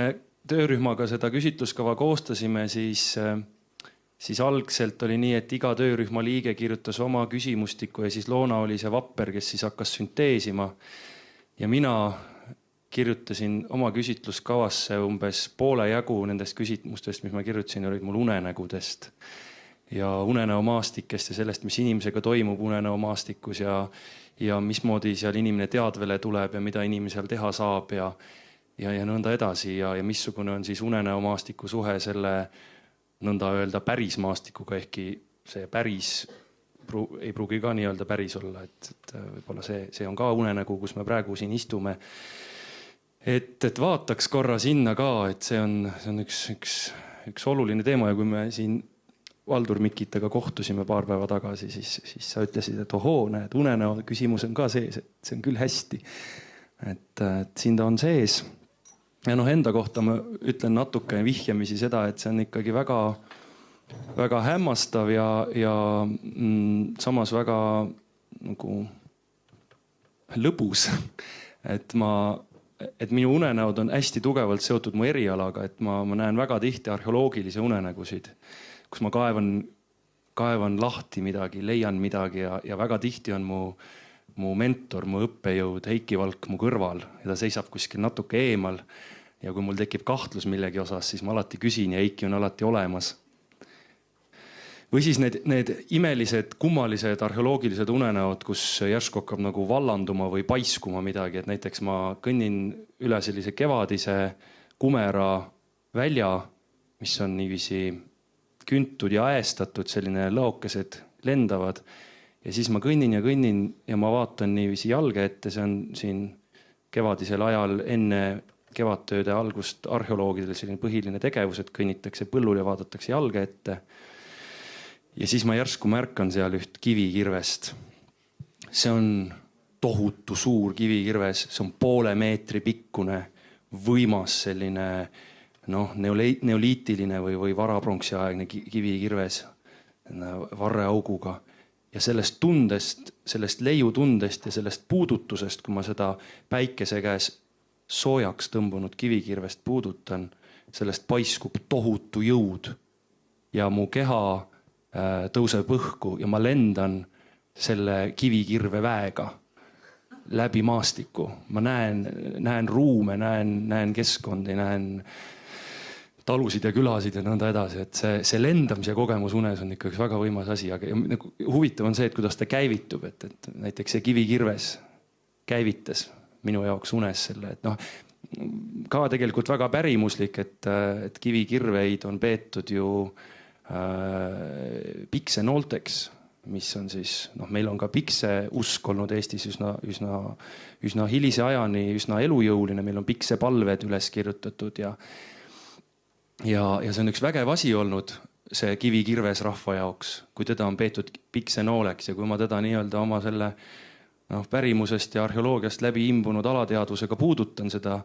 töörühmaga seda küsitluskava koostasime, siis algselt oli nii, et iga töörühma liige kirjutas oma küsimustiku ja siis Loona oli see vapper, kes siis hakkas sünteesima. Ja mina kirjutasin oma küsitluskavasse umbes poole jagu nendest küsimustest, mis ma kirjutasin, olid mul unenägudest. Ja unenäomaastikest ja sellest, mis inimesega toimub unenäomaastikus ja mismoodi seal inimene teadvele tuleb ja mida inimene seal teha saab ja nõnda edasi ja missugune on siis unenäomaastiku suhe selle nõnda öelda päris maastikuga, ehkki see päris ei pruugi ka nii öelda päris olla, et võib-olla see on ka unenägu, kus me praegu siin istume. Et vaataks korra sinna ka, et see on üks oluline teema ja kui me siin Valdur Mikitaga kohtusime paar päeva tagasi, siis sa ütlesid, et ohoo, näed, unenäo küsimus on ka sees, et see on küll hästi. Et siin ta on sees. Ja enda kohta ma ütlen natuke vihjamisi seda, et see on ikkagi väga, väga hämmastav ja samas väga nagu lõbus. Et minu unenäod on hästi tugevalt seotud mu erialaga, et ma näen väga tihti arheoloogilisi unenägusid, kus ma kaevan lahti midagi, leian midagi ja väga tihti on mu mentor, mu õppejõud Heiki Valk mu kõrval ja ta seisab kuskil natuke eemal. Ja kui mul tekib kahtlus millegi osas, siis ma alati küsin ja Heiki on alati olemas. Või siis need imelised, kummalised arheoloogilised unenäod, kus järsku hakkab nagu vallanduma või paiskuma midagi. Et näiteks ma kõnnin üle sellise kevadise kumera välja, mis on niiviisi küntud ja aestatud, selline lõokesed lendavad. Ja siis ma kõnnin ja ma vaatan niiviisi jalge ette. See on siin kevadisel ajal enne kevadtööde algust arheoloogidel selline põhiline tegevus, et kõnnitakse põllul ja vaadatakse jalge ette. Ja siis ma järsku märkan seal üht kivikirvest. See on tohutu suur kivikirves, see on 0,5 meetri pikkune, võimas selline neoliitiline või varapronksiaegne kivikirves. varreauguga. Ja sellest tundest, sellest leiutundest ja sellest puudutusest, kui ma seda päikese käes soojaks tõmbunud kivikirvest puudutan, sellest paiskub tohutu jõud ja mu keha tõuseb õhku ja ma lendan selle kivikirve väega läbi maastiku. Ma näen ruume, näen keskkondi, näen talusid ja külasid ja nõnda edasi, et see lendamise kogemus unes on ikka üks väga võimas asi, aga nagu huvitav on see, et kuidas ta käivitub, et näiteks see kivikirves käivitas minu jaoks unes selle, et noh, ka tegelikult väga pärimuslik, et kivikirveid on peetud ju piksenoolteks, mis on siis, noh, meil on ka pikseusk olnud Eestis üsna hilise ajani, üsna elujõuline, meil on piksepalved üles kirjutatud ja see on üks vägev asi olnud, see kivikirves rahva jaoks, kui teda on peetud piksenooleks ja kui ma teda nii-öelda oma selle pärimusest ja arheoloogiast läbi imbunud alateadvusega puudutan seda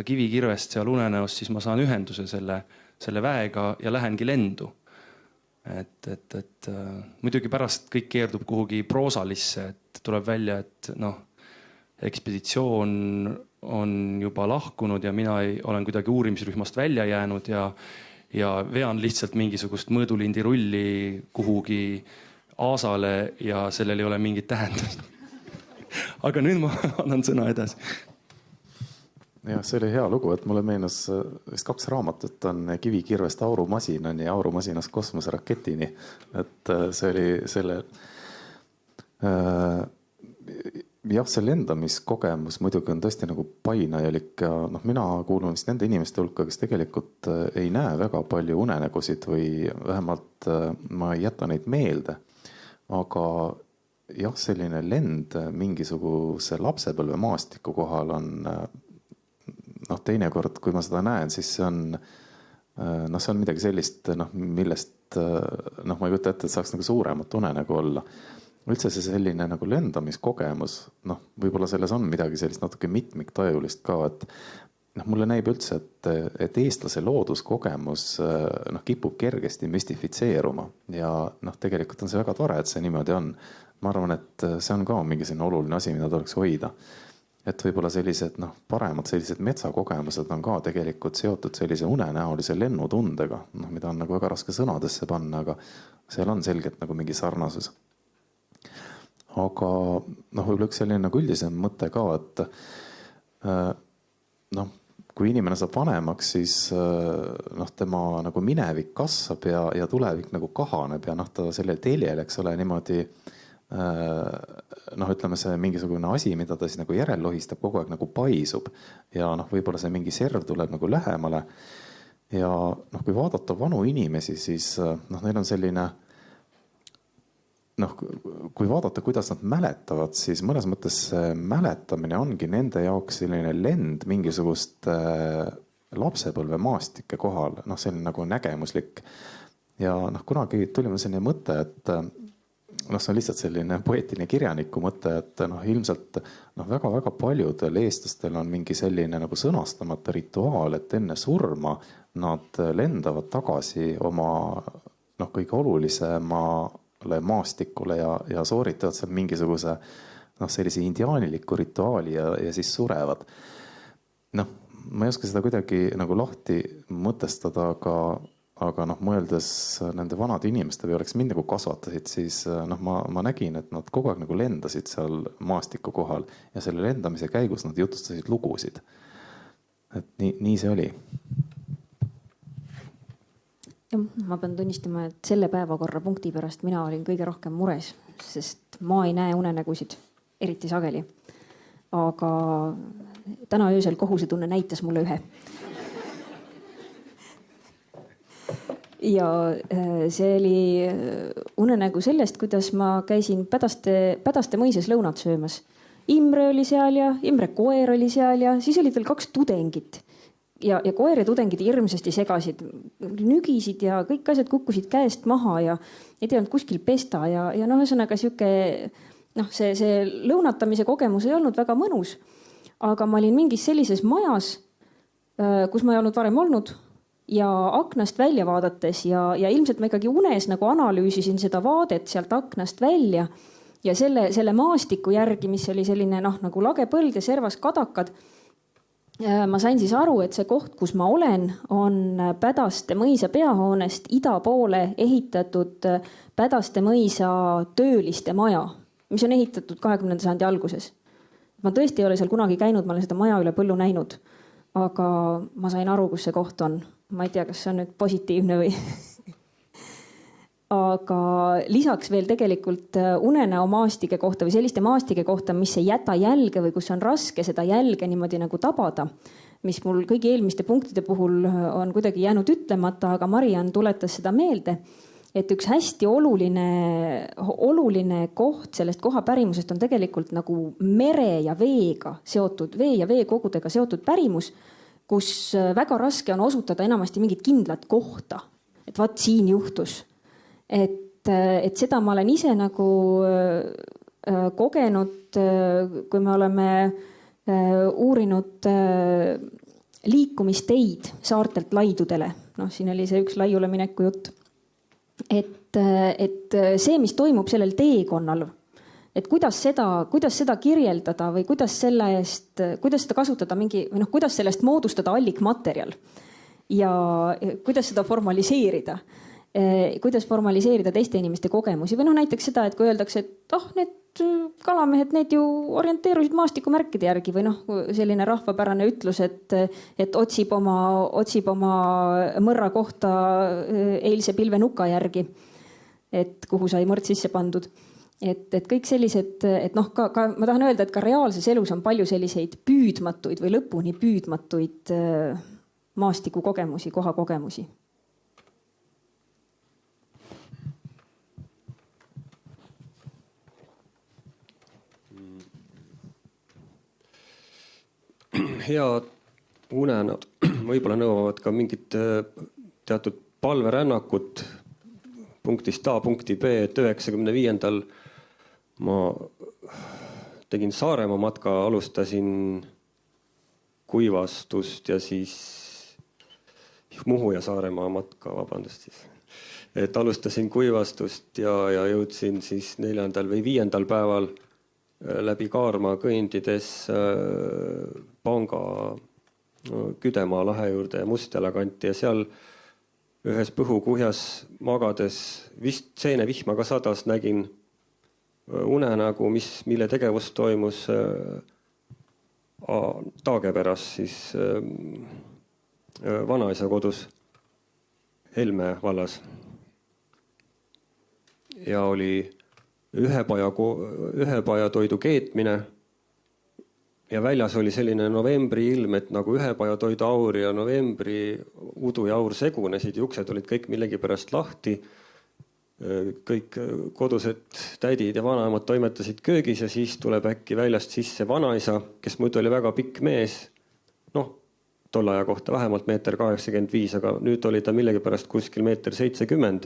kivikirvest seal unenäos, siis ma saan ühenduse selle väega ja lähengi lendu. Et muidugi pärast kõik keerdub kuhugi proosalisse, et tuleb välja, et ekspeditsioon on juba lahkunud ja mina olen kuidagi uurimisrühmast välja jäänud ja vean lihtsalt mingisugust mõõdulindi rulli kuhugi aasale ja sellel ei ole mingit tähendust. Aga nüüd ma annan sõna edasi. Jah, see oli hea lugu, et mulle meenus vist 2 raamatut on Kivikirvest aurumasinani ja aurumasinast kosmoseraketini. Et see oli selle jah, see lendamiskogemus muidugi on tõesti nagu painajalik ja mina kuulun vist nende inimeste hulka, kes tegelikult ei näe väga palju unenägusid või vähemalt ma ei jäta neid meelde. Aga jah, selline lend mingisuguse lapsepõlve maastiku kohal on teinekord, kui ma seda näen, siis see on midagi sellist, millest ma ei kujuta ette, et saaks nagu suuremat unenägu olla. Üldse see selline nagu lendamiskogemus, võib-olla selles on midagi sellist natuke mitmiktajulist ka, et mulle näib üldse, et eestlase looduskogemus kipub kergesti müstifitseeruma ja tegelikult on see väga tore, et see niimoodi on. Ma arvan, et see on ka mingi selline oluline asi, mida tuleks hoida. Et võib-olla sellised paremad sellised metsakogemused on ka tegelikult seotud sellise unenäolise lennutundega, mida on nagu väga raske sõnadesse panna, aga seal on selgelt nagu mingi sarnasus. Aga võib-olla üks selline nagu üldisem mõte ka, et kui inimene saab vanemaks, siis tema nagu minevik kasvab ja tulevik nagu kahaneb ja ta sellel teljel, eks ole, niimoodi ütleme see mingisugune asi, mida ta siis nagu järel lohistab, kogu aeg nagu paisub ja võib-olla see mingi serv tuleb nagu lähemale ja kui vaadata vanu inimesi, siis neil on selline kui vaadata, kuidas nad mäletavad, siis mõnes mõttes mäletamine ongi nende jaoks selline lend mingisugust lapsepõlve maastike kohal, selline nagu nägemuslik ja kunagi tuli mul selline mõte, et see on lihtsalt selline poeetiline kirjaniku mõte, et ilmselt väga-väga paljudel eestlastel on mingi selline nagu sõnastamata rituaal, et enne surma nad lendavad tagasi oma kõige olulisemale maastikule ja sooritavad seal mingisuguse sellise indiaaniliku rituaali ja siis surevad. Ma ei oska seda kuidagi nagu lahti mõtestada, aga mõeldes nende vanade inimeste või oleks mind nagu kasvatasid, siis ma nägin, et nad kogu aeg nagu lendasid seal maastiku kohal ja selle lendamise käigus nad jutustasid lugusid. Et nii see oli. Ja, ma pean tunnistama, et selle päevakorra punkti pärast mina olin kõige rohkem mures, sest ma ei näe unenägusid eriti sageli. Aga täna öösel kohusetunne näitas mulle ühe. Ja see oli unenägu sellest, kuidas ma käisin Pädaste mõises lõunat söömas. Imre oli seal ja Imre koer oli seal ja siis olid veel 2 tudengit. Ja koer ja tudengid hirmsasti segasid, nügisid ja kõik asjad kukkusid käest maha ja ei teadnud kuskil pesta ja ühesõnaga see lõunatamise kogemus ei olnud väga mõnus. Aga ma olin mingis sellises majas, kus ma ei olnud varem olnud ja aknast välja vaadates ja ilmselt ma ikkagi unes nagu analüüsisin seda vaadet sealt aknast välja ja selle maastiku järgi, mis oli selline nagu lage põld ja servas kadakad. Ma sain siis aru, et see koht, kus ma olen, on Pädaste mõisa peahoonest ida poole ehitatud Pädaste mõisa tööliste maja, mis on ehitatud 20. sajandi alguses. Ma tõesti ei ole seal kunagi käinud, ma olen seda maja üle põllu näinud, aga ma sain aru, kus see koht on. Ma ei tea, kas see on nüüd positiivne või aga lisaks veel tegelikult unenäo maastike kohta või selliste maastike kohta, mis ei jäta jälge või kus on raske seda jälge niimoodi nagu tabada, mis mul kõigi eelmiste punktide puhul on kuidagi jäänud ütlemata, aga Mariann tuletas seda meelde, et üks hästi oluline koht sellest koha pärimusest on tegelikult nagu mere ja veega seotud, vee ja veekogudega seotud pärimus, kus väga raske on osutada enamasti mingit kindlat kohta, et vaat siin juhtus. Et seda ma olen ise nagu kogenud, kui me oleme uurinud liikumisteid saartelt laidudele. Siin oli see üks laiule mineku jutt. Et see, mis toimub sellel teekonnal, et kuidas seda kirjeldada või kuidas seda kasutada või kuidas sellest moodustada allikmaterjal ja kuidas seda formaliseerida. Kuidas formaliseerida teiste inimeste kogemusi või näiteks seda, et kui öeldakse, et need kalamehed, need ju orienteerusid maastikumärkide järgi või selline rahvapärane ütlus, et otsib oma mõrra kohta eilse pilvenuka järgi, et kuhu sai mõrd sisse pandud. Et kõik sellised, et ma tahan öelda, et ka reaalses elus on palju selliseid püüdmatuid või lõpuni püüdmatuid maastikukogemusi, kohakogemusi. Head unenäod võib-olla nõuavad ka mingit teatud palverännakut punktist A punkti B, et 95. ma tegin Saaremaa matka, alustasin Kuivastust ja siis Muhu ja Saaremaa matka, vabandust siis. Et alustasin Kuivastust ja jõudsin siis 4. või 5. päeval läbi Kaarma kõindides Panga Küdemaa lahe juurde ja Mustjala kanti ja seal ühes põhukuhjas magades, vist seenevihma ka sadas, nägin unenägu, mille tegevus toimus Taageperas siis vanaisa kodus Helme vallas. Ja oli ühepaja toidu keetmine ja väljas oli selline novembri ilm, et nagu ühepaja toidu aur ja novembri udu ja aur segunesid ja uksed olid kõik millegipärast lahti. Kõik kodused tädid ja vanaemad toimetasid köögis ja siis tuleb äkki väljast sisse vanaisa, kes muidu oli väga pikk mees. Tolle aja kohta vähemalt 1,85 m, aga nüüd oli ta millegipärast kuskil 1,70 m.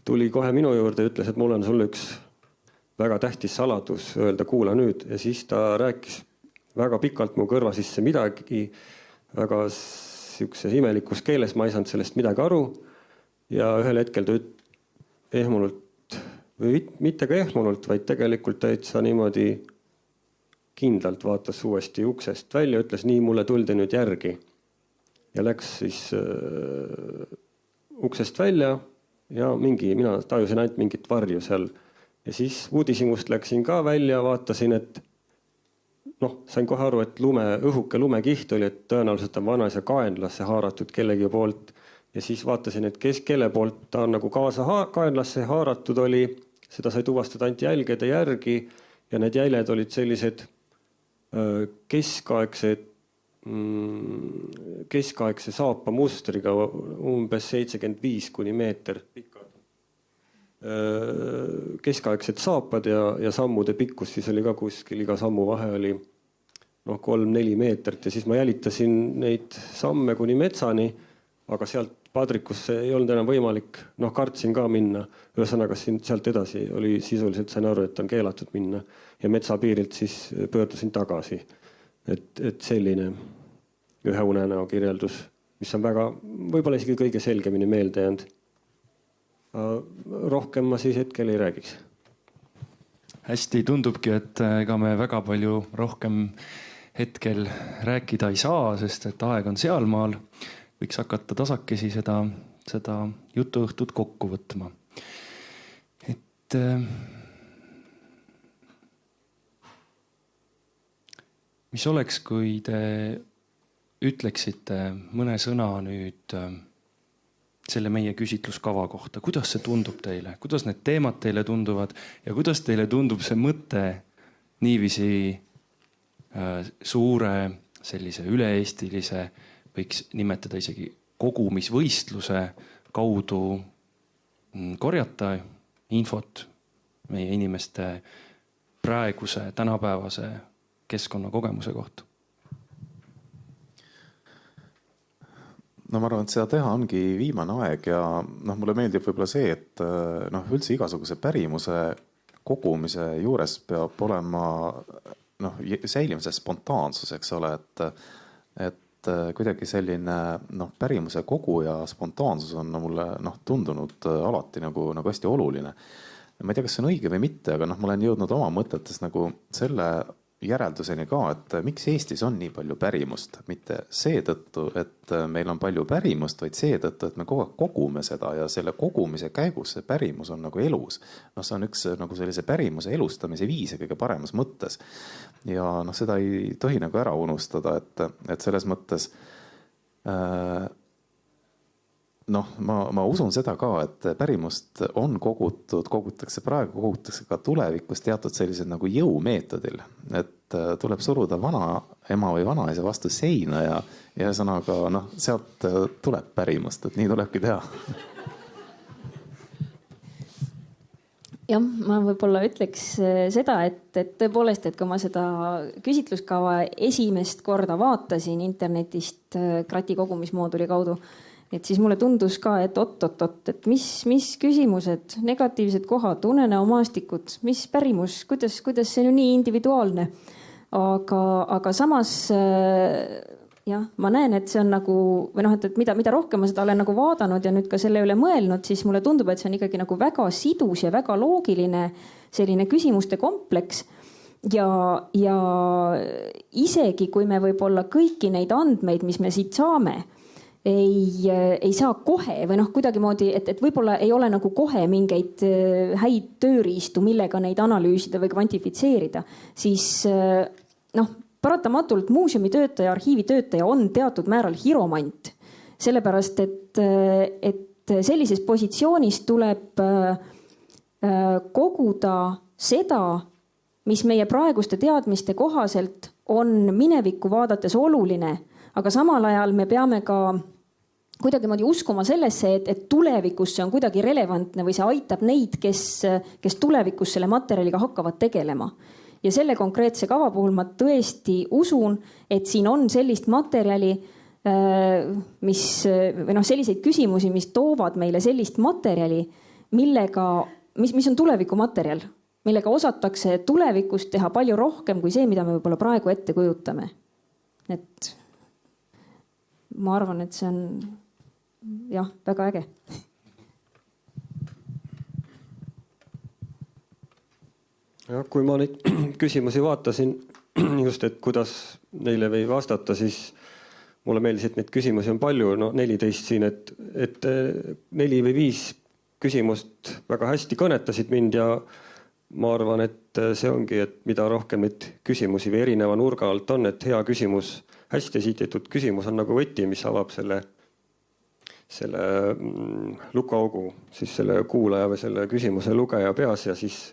Tuli kohe minu juurde ja ütles, et mul on sulle üks väga tähtis saladus öelda, kuula nüüd. Ja siis ta rääkis väga pikalt mu kõrva sisse midagi, väga siukses imelikus keeles, ma ei saanud sellest midagi aru. Ja ühel hetkel ta ehmunult, või mitte ka ehmunult, vaid tegelikult täitsa niimoodi kindlalt vaatas uuesti uksest välja, ütles, nii mulle tuldi nüüd järgi. Ja läks siis uksest välja ja mina tajusin ainult mingit varju seal. Ja siis uudishimust läksin ka välja, vaatasin, et sain kohe aru, et õhuke lumekiht oli, et tõenäoliselt on vanaisa kaenlasse haaratud kellegi poolt. Ja siis vaatasin, et kelle poolt ta on nagu kaasa kaenlasse haaratud oli. Seda sai tuvastada ainult jälgede järgi ja need jäljed olid sellised keskaegse saapa mustriga umbes 75 kuni meeter pikad. Keskaegsed saapad ja sammude pikkus siis oli ka kuskil, iga sammu vahe oli 3-4 meetrit ja siis ma jälitasin neid samme kuni metsani, aga sealt Padrikusse ei olnud enam võimalik, kartsin ka minna. Ühesõnaga sealt edasi oli sisuliselt, sain aru, et on keelatud minna ja metsapiirilt siis pöördusin tagasi. Et selline ühe unenäo kirjeldus, mis on väga, võib-olla isegi kõige selgemini meelde jäänud. Rohkem ma siis hetkel ei räägiks. Hästi, tundubki, et ega me väga palju rohkem hetkel rääkida ei saa, sest et aeg on sealmaal. Võiks hakata tasakesi seda jutuõhtut kokku võtma. Et mis oleks, kui te ütleksite mõne sõna nüüd selle meie küsitluskava kohta, kuidas see tundub teile, kuidas need teemad teile tunduvad ja kuidas teile tundub see mõte niiviisi suure sellise üle-eestilise, võiks nimetada isegi kogumisvõistluse kaudu korjata infot meie inimeste praeguse, tänapäevase keskkonnakogemuse kohta? No ma arvan, et seda teha ongi viimane aeg ja mulle meeldib võib-olla see, et üldse igasuguse pärimuse kogumise juures peab olema säilimise spontaansus, eks ole, et kuidagi selline pärimuse kogu ja spontaansus on mulle tundunud alati nagu hästi oluline. Ma ei tea, kas see on õige või mitte, aga ma olen jõudnud oma mõtetes selle järelduseni ka, et miks Eestis on nii palju pärimust. Mitte seetõttu, et meil on palju pärimust, vaid seetõttu, et me kogu aeg kogume seda ja selle kogumise käigus see pärimus on elus. See on üks sellise pärimuse elustamise viise kõige paremas mõttes. Ja seda ei tohi ära unustada, et selles mõttes ma usun seda ka, et pärimust on kogutakse praegu, kogutakse ka tulevikus teatud sellised jõumeetodil, et tuleb suruda vana ema või vanaisa vastu seina ja ühesõnaga sealt tuleb pärimust, et nii tulebki teha. Jah, ma võib-olla ütleks seda, et tõepoolest, et kui ma seda küsitluskava esimest korda vaatasin internetist Krati kogumismooduli kaudu, et siis mulle tundus ka, et et mis küsimused, negatiivsed kohad, unenäomaastikud, mis pärimus, kuidas see on nii individuaalne. Aga samas jah, ma näen, et see on et mida rohkem ma seda olen vaadanud ja nüüd ka selle üle mõelnud, siis mulle tundub, et see on ikkagi väga sidus ja väga loogiline selline küsimuste kompleks. Ja isegi kui me võib-olla kõiki neid andmeid, mis me siit saame, ei saa kohe või kuidagimoodi, et võib-olla ei ole kohe mingeid häid tööriistu, millega neid analüüsida või kvantifitseerida, siis paratamatult muuseumitöötaja, arhiivitöötaja on teatud määral hiromant. Sellepärast, et sellises positsioonis tuleb koguda seda, mis meie praeguste teadmiste kohaselt on minevikku vaadates oluline, aga samal ajal me peame ka kuidagimoodi uskuma sellesse, et tulevikus see on kuidagi relevantne või see aitab neid, kes tulevikus selle materjaliga hakkavad tegelema. Ja selle konkreetse kava puhul ma tõesti usun, et siin on sellist materjali, mis selliseid küsimusi, mis toovad meile sellist materjali, mis on tuleviku materjal, millega osatakse tulevikus teha palju rohkem kui see, mida me võib-olla praegu ette kujutame. Et ma arvan, et see on väga äge. Ja, kui ma neid küsimusi vaatasin just, et kuidas neile või vastata, siis mulle meeldis, et neid küsimusi on palju, 14 siin, et 4 või 5 küsimust väga hästi kõnetasid mind ja ma arvan, et see ongi, et mida rohkem neid küsimusi või erineva nurga alt on, et hea küsimus, hästi esitatud küsimus on võti, mis avab selle lukuaugu, siis selle kuulaja või selle küsimuse lugeja peas ja siis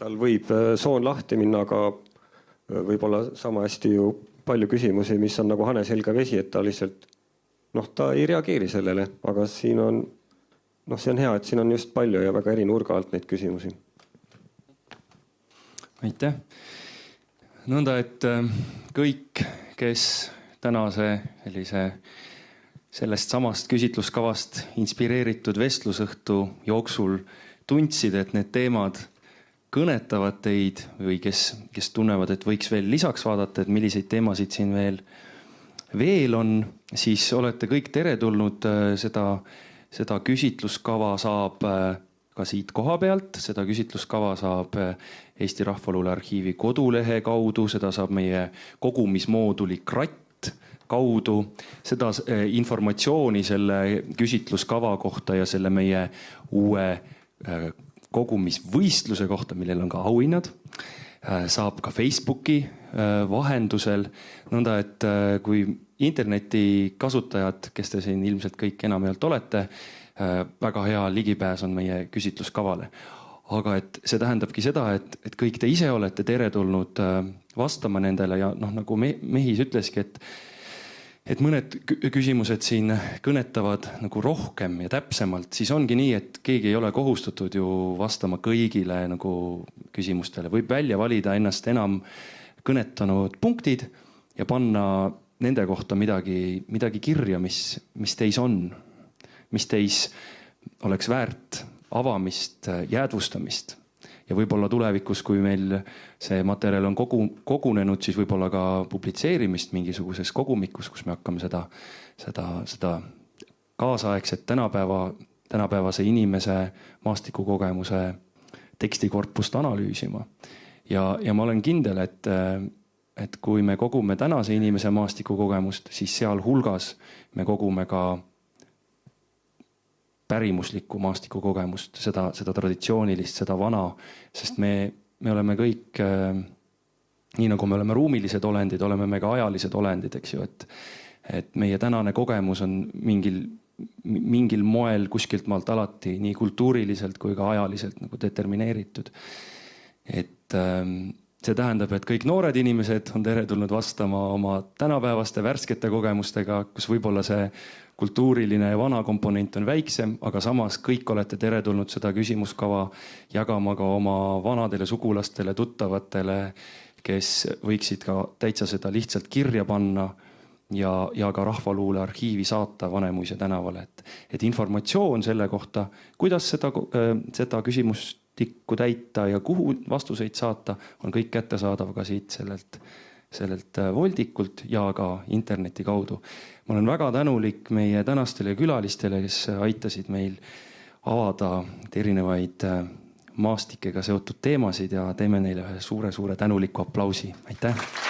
tal võib soon lahti minna, aga võib-olla sama hästi ju palju küsimusi, mis on hane selga vesi, et ta lihtsalt, ta ei reageeri sellele, aga siin on, see on hea, et siin on just palju ja väga eri nurga alt neid küsimusi. Aitäh. Nõnda, et kõik, kes tänase sellest samast küsitluskavast inspireeritud vestlusõhtu jooksul tundsid, et need teemad kõnetavad teid või kes tunnevad, et võiks veel lisaks vaadata, et milliseid teemasid siin veel veel on, siis olete kõik teretulnud. Seda küsitluskava saab ka siit koha pealt, seda küsitluskava saab Eesti Rahvaluule Arhiivi kodulehe kaudu, seda saab meie kogumismooduli Kratt kaudu, seda informatsiooni selle küsitluskava kohta ja selle meie uue kogumisvõistluse kohta, millel on ka auhinnad, saab ka Facebooki vahendusel. Nõnda, et kui interneti kasutajad, kes te siin ilmselt kõik enamjaolt olete, väga hea ligipääs on meie küsitluskavale. Aga et see tähendabki seda, et kõik te ise olete teretulnud vastama nendele ja nagu Mehis ütleski, et mõned küsimused siin kõnetavad nagu rohkem ja täpsemalt, siis ongi nii, et keegi ei ole kohustatud ju vastama kõigile nagu küsimustele. Võib välja valida ennast enam kõnetanud punktid ja panna nende kohta midagi kirja, mis teis on, mis teis oleks väärt avamist, jäädvustamist. Ja võib-olla tulevikus, kui meil see materjal on kogunenud, siis võib-olla ka publitseerimist mingisuguses kogumikus, kus me hakkame seda kaasaegset tänapäevase inimese maastikukogemuse tekstikorpust analüüsima. Ja ma olen kindel, et kui me kogume tänase inimese maastikukogemust, siis seal hulgas me kogume ka pärimuslikku maastikukogemust, seda traditsioonilist, seda vana, sest me oleme kõik, nii nagu me oleme ruumilised olendid, oleme me ka ajalised olendid, eks ju, et meie tänane kogemus on mingil moel kuskilt maalt alati nii kultuuriliselt kui ka ajaliselt nagu determineeritud. Et see tähendab, et kõik noored inimesed on teretulnud vastama oma tänapäevaste värskete kogemustega, kus võib-olla see kultuuriline ja vana komponent on väiksem, aga samas kõik olete teretulnud seda küsimuskava jagama ka oma vanadele sugulastele, tuttavatele, kes võiksid ka täitsa seda lihtsalt kirja panna ja ka Rahvaluule Arhiivi saata Vanemuise tänavale. Et informatsioon selle kohta, kuidas seda küsimustikku täita ja kuhu vastuseid saata, on kõik kättesaadav ka siit sellelt voldikult ja ka interneti kaudu. Ma olen väga tänulik meie tänastele külalistele, kes aitasid meil avada erinevaid maastikega seotud teemasid ja teeme neile ühe suure tänuliku aplausi. Aitäh!